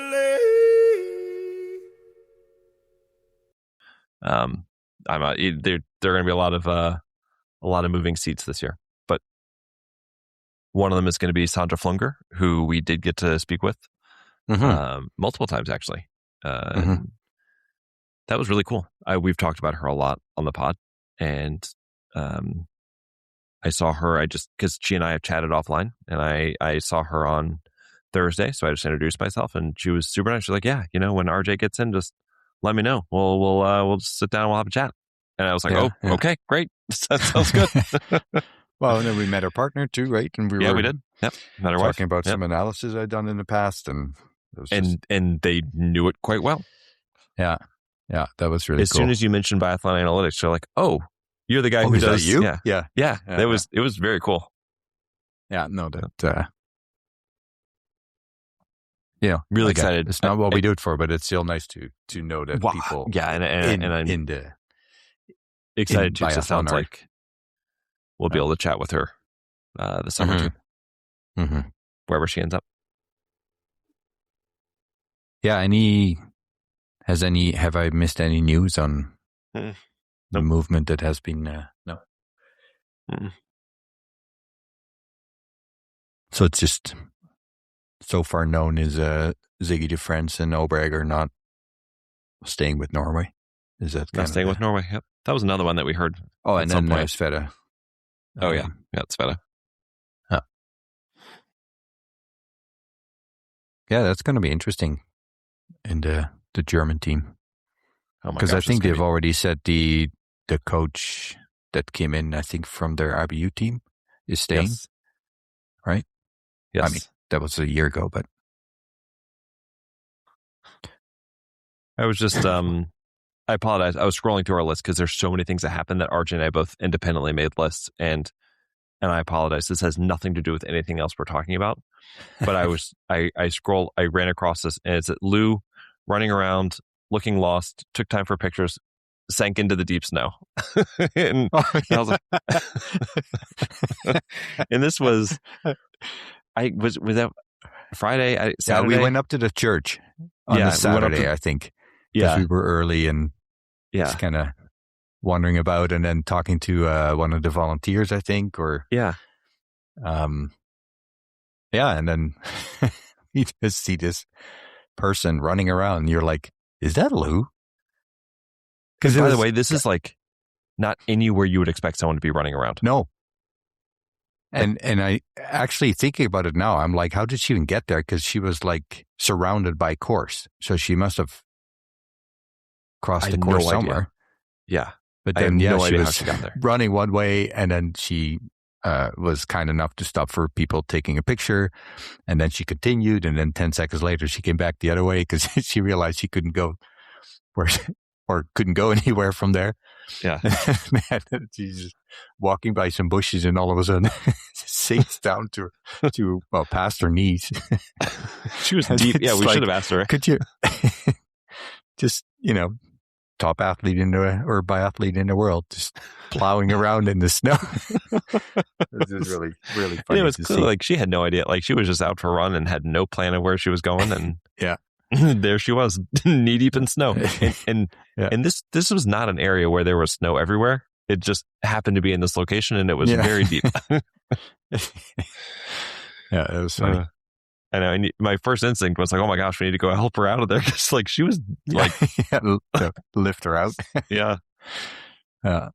B: going to be a lot of moving seats this year. One of them is going to be Sandra Flunger, who we did get to speak with multiple times, actually. That was really cool. We've talked about her a lot on the pod, and I saw her. Because she and I have chatted offline, and I saw her on Thursday, so I just introduced myself, and she was super nice. She's like, "Yeah, when RJ gets in, just let me know. We'll just sit down and we'll have a chat." And I was like, okay, great, that sounds good.
D: Well, and then we met our partner too, right? And we
B: did. Yep. Met our
D: talking about some analysis I'd done in the past, and
B: and they knew it quite well.
D: Yeah, that was really
B: cool. As soon as you mentioned Biathlon Analytics, they're like, "Oh, you're the guy who does
D: you?"
B: Yeah. It was very cool.
D: Yeah, no, that
B: really excited.
D: It's not what we do it for, but it's still nice to know that people.
B: Yeah, and I'm excited too. It sounds like we'll be able to chat with her this summer too, wherever she ends up.
D: Yeah, have I missed any news on the movement that has been? No. So it's just so far known is Ziggy de France and Oeberg are not staying with Norway. Is that
B: not staying with Norway? Yep, that was another one that we heard.
D: Oh, and then there's Sveta.
B: Oh yeah, it's Sveta.
D: Yeah, that's going to be interesting in the German team.
B: Oh my gosh!
D: Because I think they've already said the coach that came in, I think from their RBU team, is staying.
B: Yes.
D: Right?
B: Yes.
D: I mean, that was a year ago, but
B: I was just I apologize. I was scrolling through our list because there's so many things that happened that RJ and I both independently made lists, and I apologize. This has nothing to do with anything else we're talking about. But I ran across this, and it's Lou running around, looking lost, took time for pictures, sank into the deep snow. and I was like, and this was that Friday, Saturday?
D: Yeah, we went up to the church on the Saturday, I think.
B: Yeah.
D: We were early and just kind of wandering about and then talking to one of the volunteers, I think, or...
B: Yeah.
D: Yeah, and then you just see this person running around, and you're like, "Is that Lou?"
B: Because by the way, this is like not anywhere you would expect someone to be running around.
D: No. And I actually thinking about it now, I'm like, how did she even get there? Because she was like surrounded by course, so she must have crossed the course somewhere.
B: Yeah,
D: but then
B: I have no
D: she
B: idea
D: was
B: how she got there.
D: running one way, and then she was kind enough to stop for people taking a picture, and then she continued, and then 10 seconds later she came back the other way because she realized she couldn't go or couldn't go anywhere from there.
B: Yeah.
D: She's just walking by some bushes, and all of a sudden sinks down to well, past her knees.
B: She was deep. Yeah, we should have asked her.
D: Could you just, top athlete or biathlete in the world, just plowing around in the snow. This is really, really funny.
B: It was clear, like she had no idea. Like she was just out for a run and had no plan of where she was going, and
D: yeah.
B: There she was, knee deep in snow, and this was not an area where there was snow everywhere. It just happened to be in this location, and it was very deep.
D: Yeah, it was funny.
B: I know. And my first instinct was like, "Oh my gosh, we need to go help her out of there," because like she was like,
D: lift her out.
B: Yeah,
D: yeah.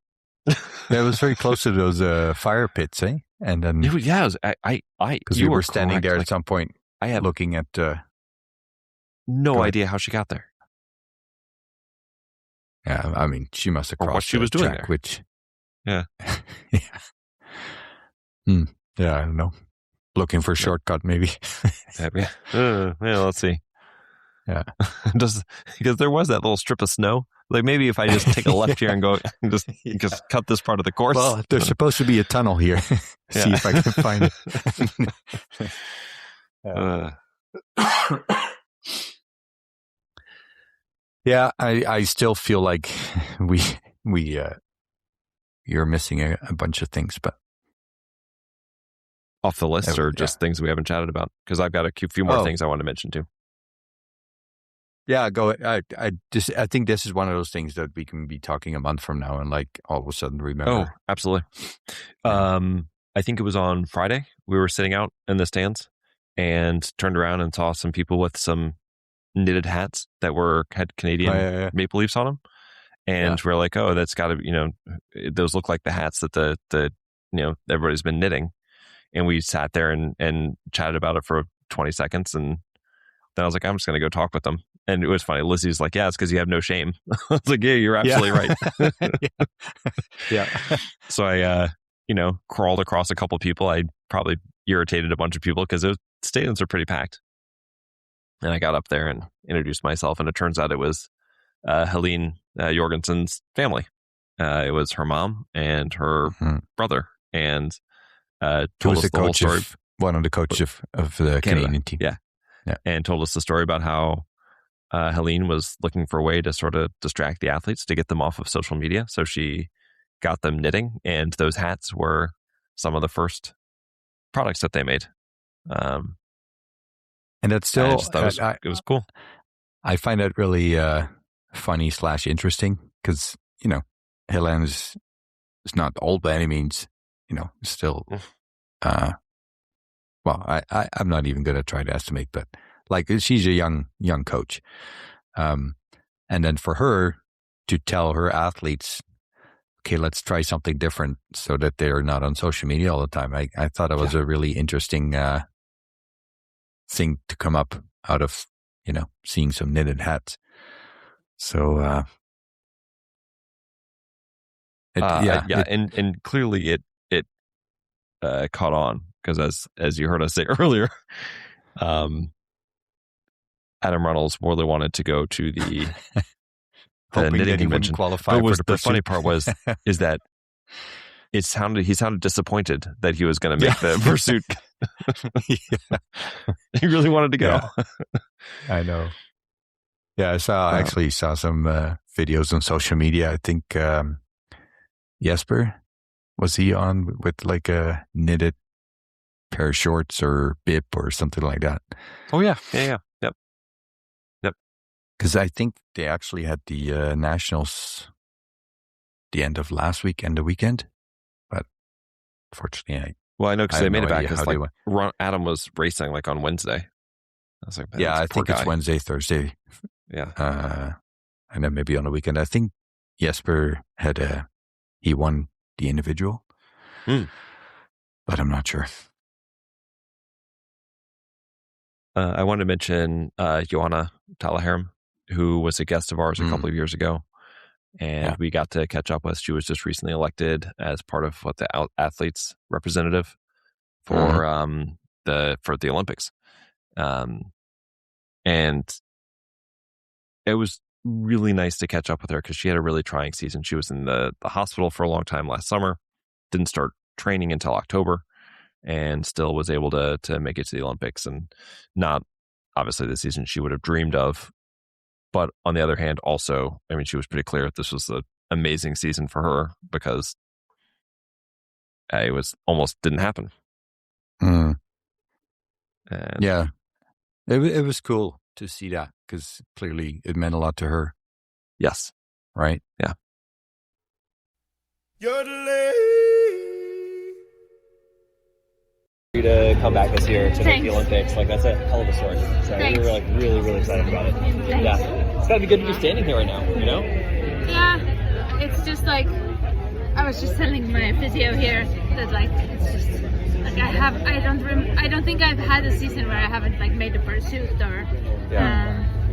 D: It was very close to those fire pits, eh? And then
B: it was,
D: because we were standing there at some point. I had looking at.
B: No idea how she got there.
D: Yeah, I mean, she must have crossed
B: what she was doing there.
D: Which,
B: yeah,
D: yeah, I don't know. Looking for a shortcut, maybe.
B: Well, let's see.
D: Yeah,
B: because there was that little strip of snow. Like maybe if I just take a left here and go, just cut this part of the course.
D: Well, there's supposed to be a tunnel here. See if I can find it. Yeah, I still feel like you're missing a bunch of things, but
B: off the list or just things we haven't chatted about? Because I've got a few more things I want to mention too.
D: Yeah, go. I think this is one of those things that we can be talking a month from now and like all of a sudden remember.
B: Oh, absolutely. I think it was on Friday. We were sitting out in the stands and turned around and saw some people with some knitted hats that had Canadian maple leaves on them, and we're like, oh, that's got to, those look like the hats that the everybody's been knitting. And we sat there and chatted about it for 20 seconds, and then I was like, I'm just going to go talk with them. And it was funny. Lizzie's like, yeah, it's because you have no shame. I was like, yeah, you're absolutely right.
D: Yeah.
B: So I crawled across a couple of people. I probably irritated a bunch of people because those stadiums are pretty packed. And I got up there and introduced myself, and it turns out it was Helene Jorgensen's family. It was her mom and her brother, and told us the whole story.
D: One of the coaches of the Canadian team.
B: Yeah, and told us the story about how Helene was looking for a way to sort of distract the athletes to get them off of social media. So she got them knitting, and those hats were some of the first products that they made.
D: And that's still,
B: it was cool.
D: I find that really funny / interesting because, Helene is not old by any means, still, well, I'm not even going to try to estimate, but like she's a young coach. And then for her to tell her athletes, okay, let's try something different so that they're not on social media all the time. I thought it was a really interesting thing to come up out of, seeing some knitted hats. So,
B: and clearly it caught on because as you heard us say earlier, Adam Runnalls really wanted to go to the knitting convention.
D: Qualify for the
B: funny part is that he sounded disappointed that he was going to make the pursuit. He really wanted to go.
D: Yeah. I know. Yeah, I actually saw some videos on social media. I think Jesper, was he on with like a knitted pair of shorts or bib or something like that?
B: Oh yeah. Yep.
D: Because I think they actually had the nationals the end of last week and the weekend, but unfortunately
B: Well, I know because they made it back.
D: How
B: Because Adam was racing like on Wednesday. I was like, man,
D: yeah, I think it's Wednesday, Thursday.
B: Yeah.
D: And then maybe on the weekend. I think Jesper he won the individual, but I'm not sure.
B: I wanted to mention Johanna Taliharm, who was a guest of ours a couple of years ago, and we got to catch up with. She was just recently elected as part of the athletes representative for the Olympics, and it was really nice to catch up with her because she had a really trying season. She was in the hospital for a long time last summer, didn't start training until October, and still was able to make it to the Olympics, and not obviously the season she would have dreamed of. But on the other hand, also, I mean, she was pretty clear that this was an amazing season for her because it was almost didn't happen.
D: And yeah, it was cool to see that because clearly it meant a lot to her.
B: Yes.
D: Right?
B: Yeah.
A: To come back this year to make the Olympics, like that's a hell of a story. So we were like really, really excited about it. Yeah, it's gotta be good to be standing here right now, you know?
N: Yeah, it's just like I was just telling my physio here that like it's just like I don't think I've had a season where I haven't like made the pursuit or.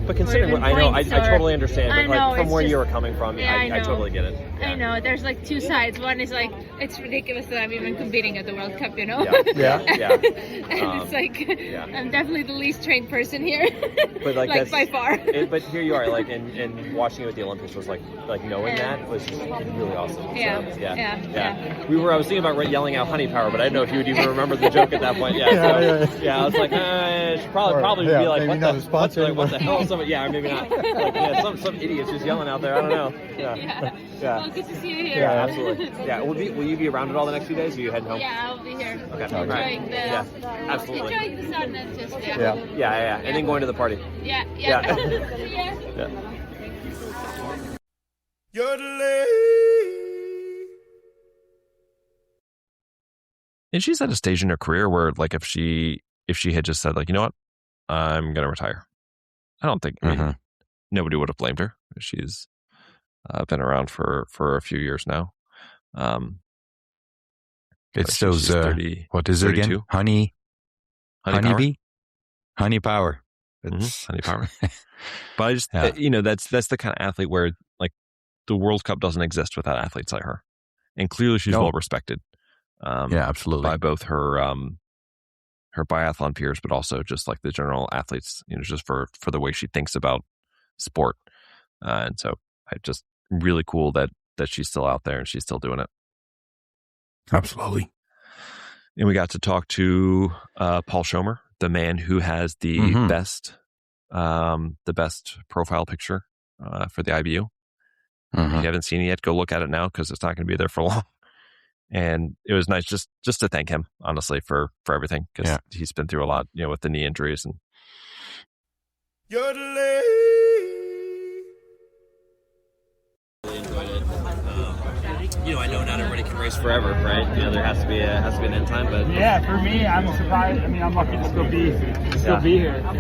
A: But considering I totally understand, but like from where you were coming from,
N: yeah,
A: I totally get it.
N: Yeah. I know there's like two sides. One is like it's ridiculous that I'm even competing at the World Cup, you know.
A: Yeah.
N: And it's like I'm definitely the least trained person here,
A: but like
N: by far.
A: But here you are, like and watching it with the Olympics was like knowing that was just really awesome.
N: Yeah.
A: So, I was thinking about yelling out honey power, but I didn't know if you would even remember the joke at that point. I was like, I should probably be like, what the hell? Yeah, or maybe not. Like, some idiots just yelling out there. I don't know. Yeah.
N: Well, good to see you here.
A: Yeah, absolutely. Yeah, will you be around at all the next few days? Or are you heading home?
N: Yeah, I'll be here.
A: Okay.
N: Enjoying
A: absolutely.
N: Enjoying the sun and just
A: Yeah. And then going to the party.
N: Yeah.
B: And she's at a stage in her career where, like, if she had just said, like, you know what, I'm gonna retire, I don't think nobody would have blamed her. She's been around for a few years now.
D: It's those
B: 30,
D: what is 32? It again? Honeybee, honey power.
B: Honey power. But I just that's the kind of athlete where like the World Cup doesn't exist without athletes like her, and clearly she's well respected.
D: Absolutely,
B: by both her biathlon peers, but also just like the general athletes, just for the way she thinks about sport. And so I just really cool that she's still out there and she's still doing it.
D: Absolutely.
B: And we got to talk to Paul Schomer, the man who has the best profile picture for the IBU. If you haven't seen it yet, go look at it now because it's not going to be there for long. And it was nice just to thank him, honestly, for everything, because he's been through a lot, with the knee injuries. And
L: really enjoyed it. I know not everybody can race forever, right? There has to be an end time, but
O: for me, I'm surprised. I mean, I'm lucky to still be here. I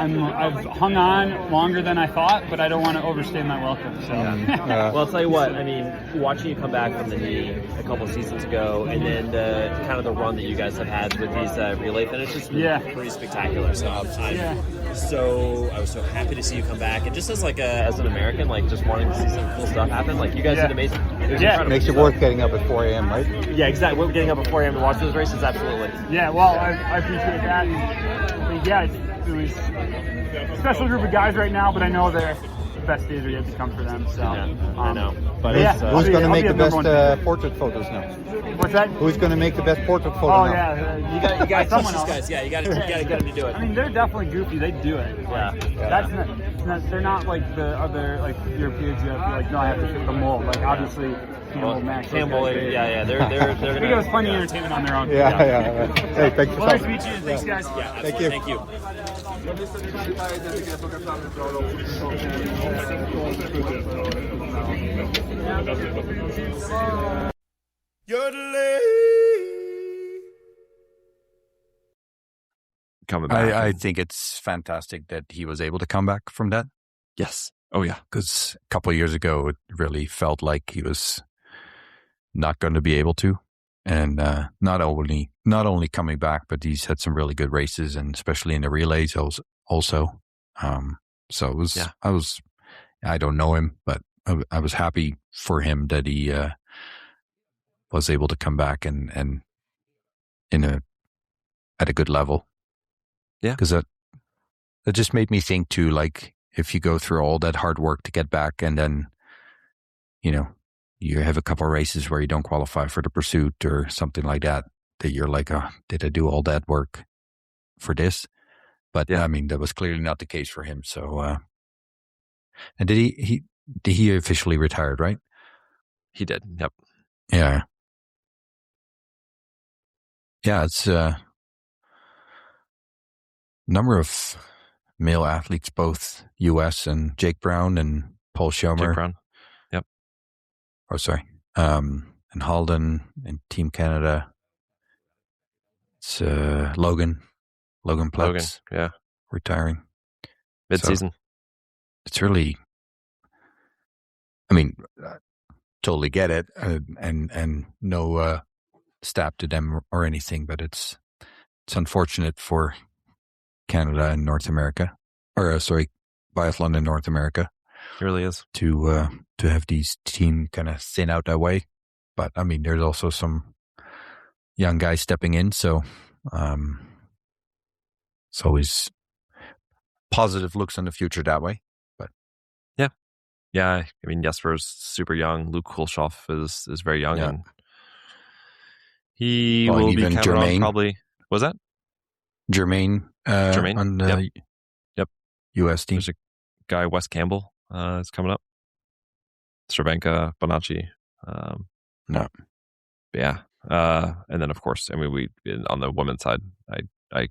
O: think I've hung on longer than I thought, but I don't want to overstay my welcome. So,
A: well, I'll tell you what. I mean, watching you come back from the knee a couple of seasons ago, and then the run that you guys have had with these relay finishes, pretty spectacular. So I was so happy to see you come back, and just as as an American, like just wanting to see some cool stuff happen. Like you guys did amazing.
K: It makes it worth getting up at 4 a.m., right?
A: Yeah, exactly. We're getting up at 4 a.m. to watch those races. Absolutely.
O: Yeah. Well, I appreciate that. And, it was a special group of guys right now, but I know the best days are yet to come for them. So
A: I know.
K: But who's going to make the best portrait photos now?
O: What's that?
K: Who's going to make the best portrait photo now?
A: You got to teach these guys. Yeah, you got to get them to do it.
O: I mean, they're definitely goofy. They do it. They're not like the other Europeans. You have to no, I have to fit the mold. Like obviously. Campbell, Max.
A: Campbell, they're
O: gonna. It was plenty of entertainment on their own.
K: Hey, thank you.
O: Well, nice to meet you. Thanks, guys.
A: Yeah,
K: thank you.
A: Thank you. coming back.
D: I think it's fantastic that he was able to come back from that.
A: Yes. Oh yeah.
D: Because a couple of years ago, it really felt like he was not going to be able to. And not only coming back, but he's had some really good races, and especially in the relays also. So it was, I don't know him, but I was happy for him that he was able to come back and at a good level.
A: Yeah.
D: Because that just made me think too, like, if you go through all that hard work to get back, and then, you have a couple of races where you don't qualify for the pursuit or something like that you're like, oh, did I do all that work for this? But I mean, that was clearly not the case for him. So, and did he officially retired, right?
A: He did. Yep.
D: Yeah. Yeah. It's number of male athletes, both U.S. and Jake Brown and Paul Schomer.
A: Jake Brown. Yep.
D: Oh, sorry. And Halden and Team Canada. It's Logan Plex.
A: Yeah.
D: Retiring.
A: Mid-season.
D: So it's really, I mean, totally get it. And no stab to them or anything, but it's unfortunate for Canada and North America, biathlon in North America.
A: It really is.
D: To have these team kind of thin out that way. But I mean, there's also some young guys stepping in, so it's always positive looks on the future that way. But
A: yeah, I mean, Jesper's super young. Luke Kulshoff is very young, and he will be coming on probably. Was that
D: Jermaine?
A: Jermaine
D: on the U.S. team.
A: There's a guy, Wes Campbell, is coming up. Cervenka, Bonacci.
D: No.
A: Yeah. And then, of course, I mean, on the women's side, we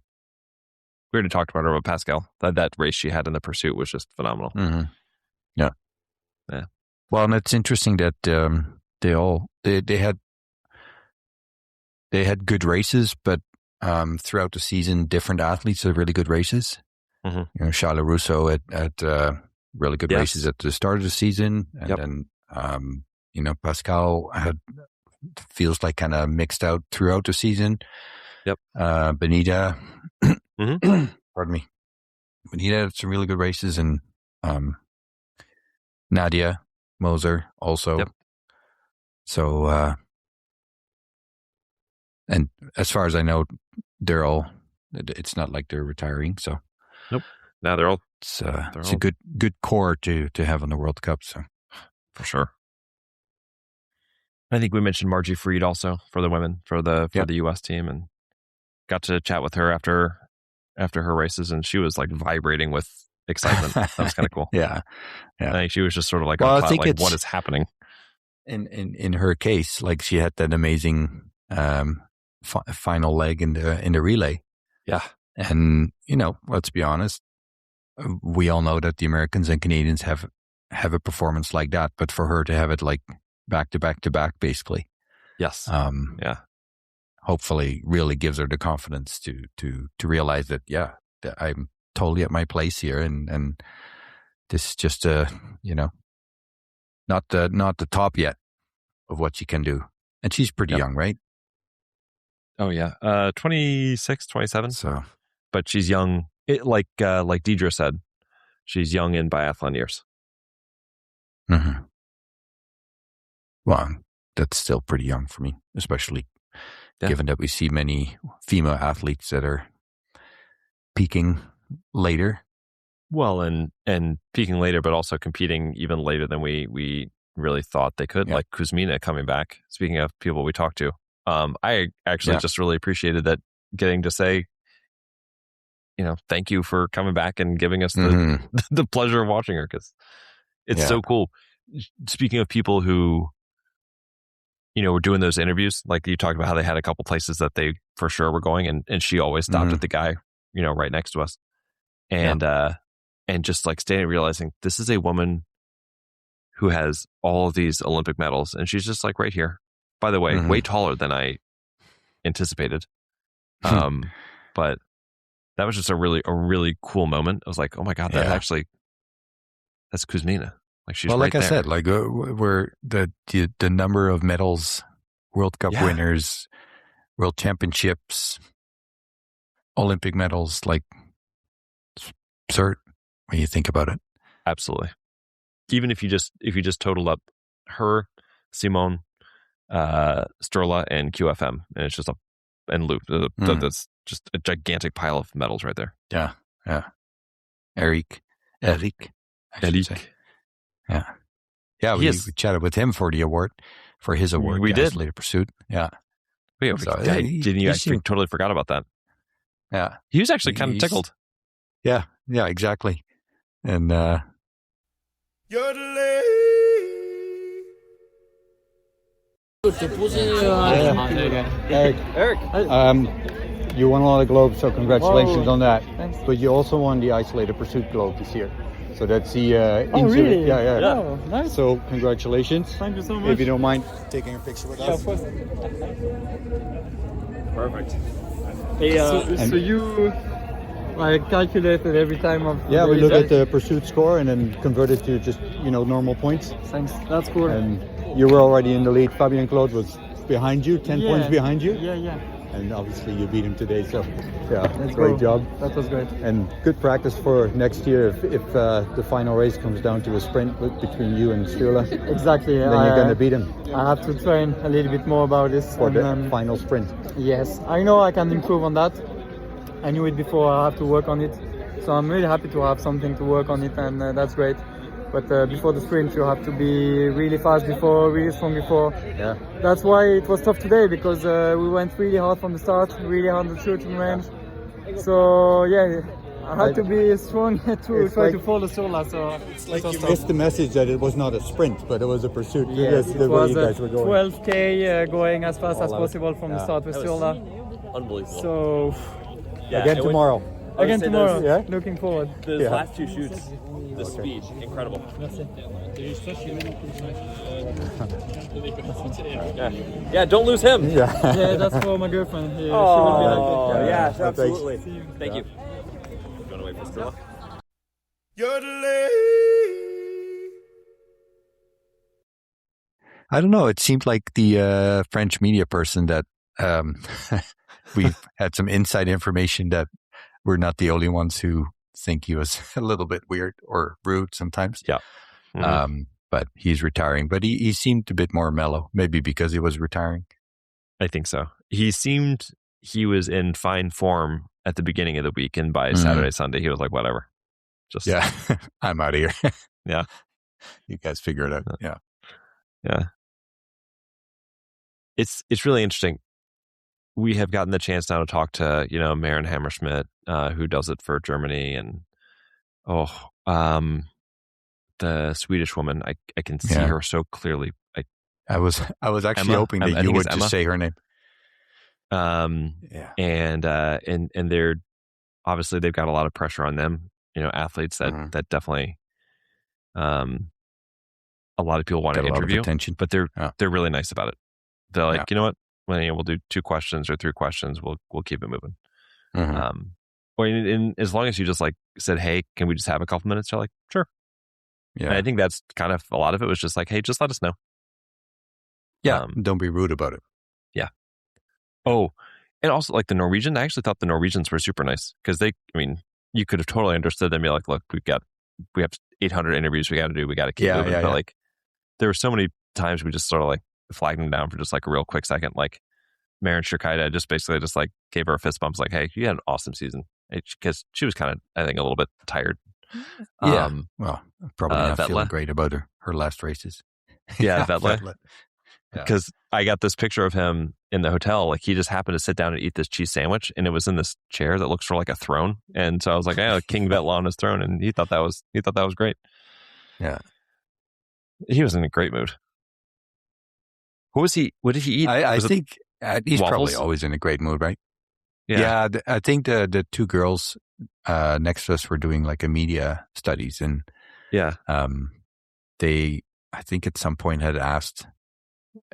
A: already talked about her with Pascale. That race she had in the pursuit was just phenomenal.
D: Mm-hmm. Yeah.
A: Yeah.
D: Well, and it's interesting that they had good races, but throughout the season, different athletes had really good races.
A: Mm-hmm.
D: Charlotte Russo had really good races at the start of the season, and then Pascale feels like kind of mixed out throughout the season.
A: Yep.
D: Benita, pardon me. Benita had some really good races, and Nadia Moser also.
A: Yep.
D: So, and as far as I know, it's not like they're retiring. So,
A: nope. Now they're all.
D: It's a good core to have in the World Cup. So,
A: for sure. I think we mentioned Margie Freed also for the women for the U.S. team, and got to chat with her after her races, and she was like vibrating with excitement. That was kind of cool.
D: Yeah.
A: I think she was just sort of like,
D: I think
A: what is happening?
D: In her case, like she had that amazing final leg in the relay.
A: Yeah,
D: and let's be honest, we all know that the Americans and Canadians have a performance like that, but for her to have it like back to back to back, basically.
A: Yes.
D: Hopefully really gives her the confidence to realize that, that I'm totally at my place here. And this is just not the top yet of what she can do. And she's pretty young, right?
A: Oh yeah. 26, 27.
D: So,
A: but she's young. Like Deedra said, she's young in biathlon years.
D: Mm-hmm. Well, that's still pretty young for me, especially given that we see many female athletes that are peaking later.
A: Well, and peaking later, but also competing even later than we really thought they could. Like Kuzmina coming back. Speaking of people we talked to, I actually just really appreciated that, getting to say, thank you for coming back and giving us the pleasure of watching her, because it's so cool. Speaking of people who, were doing those interviews, like you talked about how they had a couple places that they for sure were going, and she always stopped at the guy, right next to us. And just like standing, realizing this is a woman who has all of these Olympic medals, and she's just like right here. By the way, way taller than I anticipated. But
B: that was just a really cool moment. I was like, oh my God, that's Kuzmina. Like she's
D: well,
B: right
D: like I
B: there.
D: said, like we're the number of medals, World Cup winners, World Championships, Olympic medals, like it's absurd when you think about it.
B: Absolutely. Even if you just total up her, Simone, Sturla, and QFM, and it's just and Luke, that's just a gigantic pile of medals right there.
D: Yeah. Eric. Yeah. We chatted with him for his award.
B: We did.
D: Isolated Pursuit. Yeah.
B: Didn't you actually totally forgot about that?
D: Yeah.
B: He was actually kind of tickled.
D: Yeah, exactly. And
K: Eric. You won a lot of globes, so congratulations on that.
E: Thanks.
K: But you also won the Isolated Pursuit Globe this year. So that's the
E: really?
K: Yeah.
E: Oh, nice.
K: So congratulations.
E: Thank you so much.
K: If you don't mind taking a picture with us.
E: Of course.
F: Perfect.
E: Hey, so you calculated every time of
K: we look at the pursuit score and then convert it to just normal points.
E: Thanks, that's cool.
K: And you were already in the lead. Fabien Claude was behind you, 10 points behind you.
E: Yeah.
K: And obviously you beat him today, so
E: Let's
K: great
E: go.
K: job.
E: That was great.
K: And good practice for next year if the final race comes down to a sprint between you and Sturla.
E: Exactly.
K: Then you're going to beat him.
E: I have to train a little bit more about this.
K: For the final sprint.
E: Yes, I know I can improve on that. I knew it before, I have to work on it. So I'm really happy to have something to work on it, and that's great. But before the sprint, you have to be really fast before, really strong before.
K: Yeah.
E: That's why it was tough today, because we went really hard from the start, really hard on the shooting range. So I had to be strong to try to follow Sturla. So
K: it's like you missed the message that it was not a sprint, but it was a pursuit.
E: Yes,
K: the way you guys were going.
E: 12K going as fast as possible from the start with Sturla.
F: Unbelievable.
E: So
K: again tomorrow.
E: Again tomorrow. Looking forward.
F: Those last two shoots, the speed, incredible. Yeah, don't lose him.
E: Yeah, that's for my girlfriend. She will be happy.
F: Yeah, absolutely. Thank you. Going to wait for Sturla?
D: I don't know. It seemed like the French media person that we've had some inside information that we're not the only ones who think he was a little bit weird or rude sometimes.
B: Yeah. Mm-hmm.
D: But he's retiring. But he seemed a bit more mellow, maybe because he was retiring.
B: I think so. He seemed he was in fine form at the beginning of the week, and by Saturday, Sunday, he was like, whatever. Just
D: I'm out of here.
B: Yeah.
D: You guys figure it out. Yeah.
B: Yeah. It's really interesting. We have gotten the chance now to talk to, Maren Hammerschmidt, who does it for Germany, and the Swedish woman. I can see her so clearly.
D: I was actually hoping that you would just say her name.
B: And they're obviously they've got a lot of pressure on them. Athletes that definitely, a lot of people want to interview, but they're really nice about it. They're like, you know what? We'll do 2 questions or 3 questions. We'll keep it moving. Or as long as you just said, hey, can we just have a couple minutes? They're like, sure.
D: Yeah.
B: And I think that's kind of a lot of it was just like, hey, just let us know.
D: Yeah. Don't be rude about it.
B: Yeah. Oh, and also the Norwegian. I actually thought the Norwegians were super nice because you could have totally understood them. Be like, look, we have 800 interviews we got to do. We got to keep moving. But there were so many times we just sort of flagged them down for just a real quick second. Maren Shirkaida just basically gave her a fist bump. Like, hey, you had an awesome season. Because she was kind of, I think, a little bit tired.
D: Yeah. Well, probably not feeling great about her last races.
B: Yeah, Vetle. Because I got this picture of him in the hotel. He just happened to sit down and eat this cheese sandwich, and it was in this chair that looks sort of like a throne. And so I was like, "Oh, King Vetle on his throne," and he thought that was great.
D: Yeah,
B: he was in a great mood. What did he eat?
D: I think he's
B: waffles?
D: Probably always in a great mood, right?
B: Yeah.
D: I think the 2 girls next to us were doing a media studies, and they, I think at some point had asked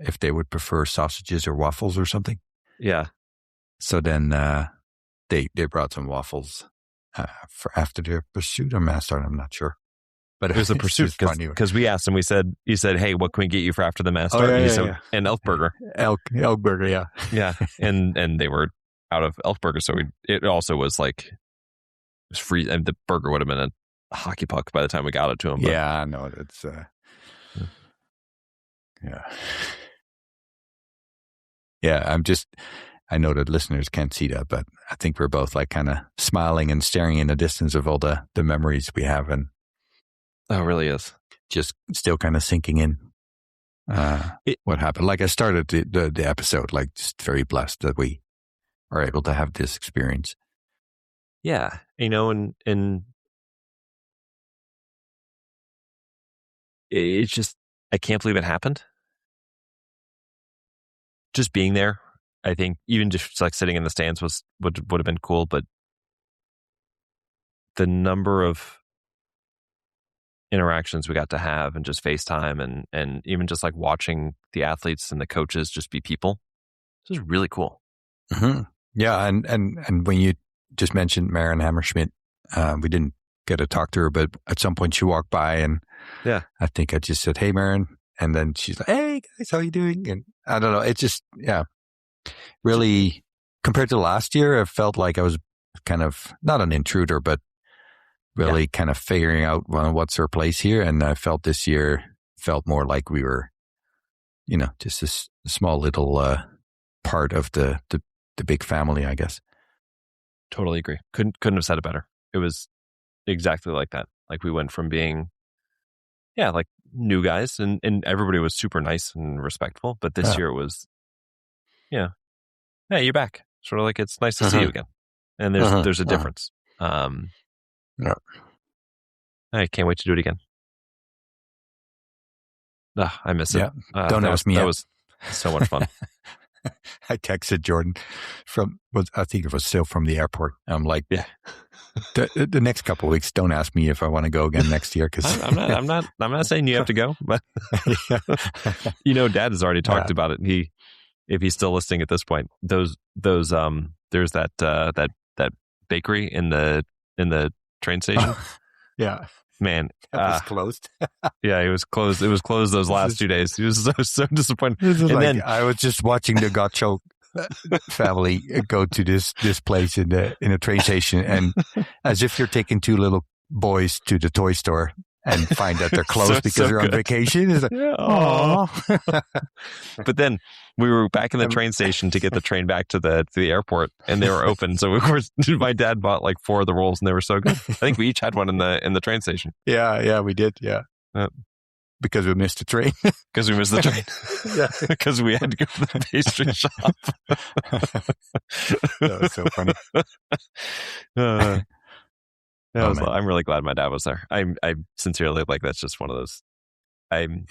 D: if they would prefer sausages or waffles or something.
B: Yeah.
D: So then they brought some waffles for after their pursuit or master. I'm not sure. But
B: it was a pursuit because we asked him. He said, "Hey, what can we get you for after the mass start?" And elk burger.
D: Elk burger, yeah,
B: yeah. And they were out of elk burger, so it also was like it was free. And the burger would have been a hockey puck by the time we got it to him. But.
D: Yeah, I know it's yeah. I know that listeners can't see that, but I think we're both like kind of smiling and staring in the distance of all the memories we have and.
B: Oh, it really is.
D: Just still kind of sinking in what happened. Like I started the episode, like just very blessed that we are able to have this experience.
B: Yeah. And it's just, I can't believe it happened. Just being there, I think even just like sitting in the stands would have been cool, but the number of interactions we got to have and just FaceTime and even just like watching the athletes and the coaches just be people. This is really cool.
D: Mm-hmm. Yeah. And when you just mentioned Maren Hammerschmidt, we didn't get to talk to her, but at some point she walked by and I think I just said, "Hey, Maren." And then she's like, "Hey guys, how you doing?" And I don't know. It's just, really compared to last year, I felt like I was kind of not an intruder, but really kind of figuring out what's her place here. And I felt this year felt more like we were, just this small little part of the big family, I guess.
B: Totally agree. Couldn't have said it better. It was exactly like that. Like we went from being, like new guys and everybody was super nice and respectful. But this year it was, yeah, you're back. Sort of like it's nice to see you again. And there's a difference.
D: Yeah.
B: I can't wait to do it again. I miss it.
D: Yeah. Don't ask me.
B: That was so much fun.
D: I texted Jordan I think it was still from the airport. I'm like, the next couple of weeks, don't ask me if I want to go again next year. Cause
B: I'm not saying you have to go, but Dad has already talked about it. If he's still listening at this point, there's that bakery in the train station.
D: Yeah.
B: Man.
D: It was closed.
B: It was closed. It was closed those last 2 days. He was so disappointed.
D: Then I was just watching the Gottschalk family go to this place in a train station, and as if you're taking two little boys to the toy store and find that they're closed because they're on vacation. It's like, aww.
B: But then we were back in the train station to get the train back to the airport, and they were open. So of course, my dad bought like 4 of the rolls, and they were so good. I think we each had one in the train station.
D: Yeah, we did. Yeah, because we missed the train.
B: Because we missed the train.
D: Yeah,
B: because we had to go to the pastry shop.
D: That was so funny.
B: I'm really glad my dad was there. I sincerely that's just one of those. I'm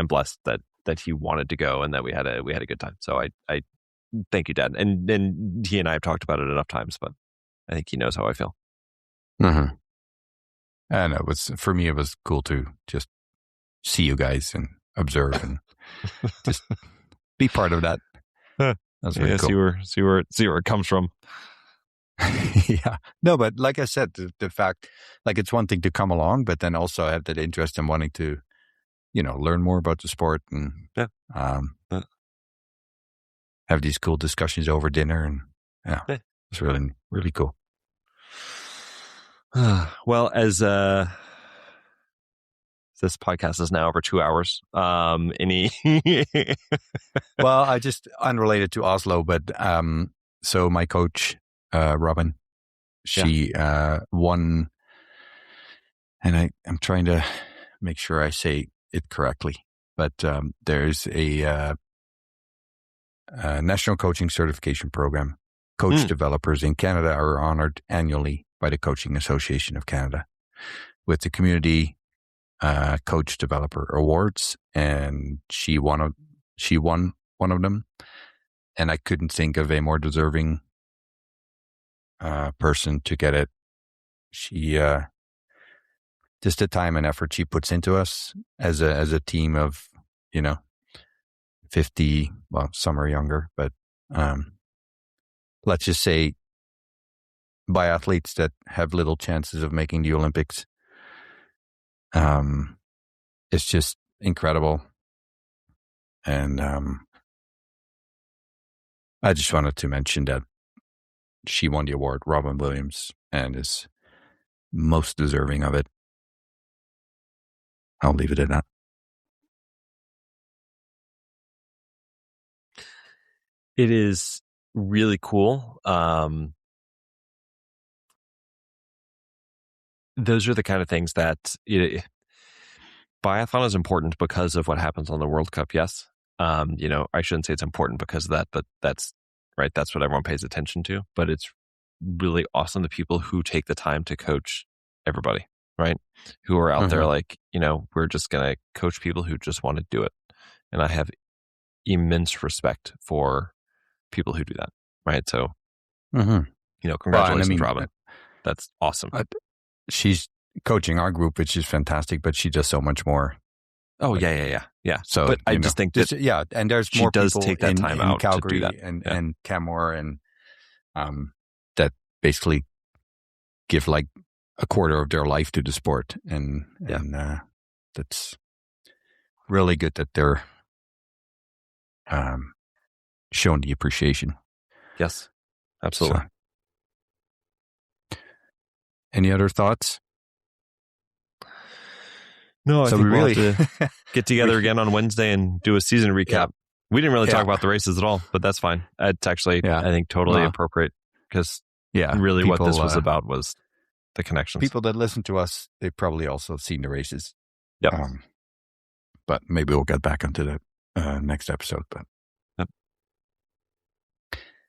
B: blessed that he wanted to go and that we had a good time. So I thank you, Dad. And he and I have talked about it enough times, but I think he knows how I feel.
D: Mm-hmm. And for me, it was cool to just see you guys and observe and just be part of that. That's really cool.
B: See where it comes from.
D: Yeah. No, but like I said, the fact, like it's one thing to come along, but then also have that interest in wanting to, learn more about the sport and have these cool discussions over dinner. And it's really, really cool.
B: Well, as this podcast is now over 2 hours, any...
D: Well, I just, unrelated to Oslo, but so my coach, Robin, she won, and I'm trying to make sure I say it correctly, but there's a national coaching certification program. Coach developers in Canada are honored annually by the Coaching Association of Canada with the Community Coach Developer Awards, and she won one of them, and I couldn't think of a more deserving person to get it. She just the time and effort she puts into us as a team of 50, well, some are younger, but let's just say biathletes that have little chances of making the Olympics. It's just incredible. And I just wanted to mention that she won the award, Robin Williams, and is most deserving of it. I'll leave it at that.
B: It is really cool. Those are the kind of things that biathlon is important because of what happens on the World Cup. Yes. I shouldn't say it's important because of that, but that's right. That's what everyone pays attention to. But it's really awesome the people who take the time to coach everybody, right? Who are out there like, we're just going to coach people who just want to do it. And I have immense respect for people who do that, right? So, congratulations, Robin. That's awesome.
D: She's coaching our group, which is fantastic, but she does so much more.
B: Oh, yeah.
D: So,
B: but I just think that
D: and there's
B: she
D: more
B: does
D: people
B: take that time
D: in
B: out
D: Calgary
B: to do that.
D: and Canmore and that basically give like a quarter of their life to the sport, and that's really good that they're showing the appreciation.
B: Yes, absolutely.
D: So, any other thoughts?
B: No, I
D: So
B: think
D: we
B: we'll
D: really
B: have to get together again on Wednesday and do a season recap. We didn't really talk about the races at all, but that's fine. It's actually, I think, totally appropriate because really what this was about was the connections.
D: People that listen to us, they probably also seen the races.
B: Yep.
D: But maybe we'll get back onto the next episode. But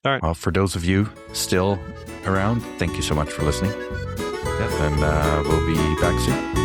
B: all right.
D: Well, for those of you still around, thank you so much for listening. And we'll be back soon.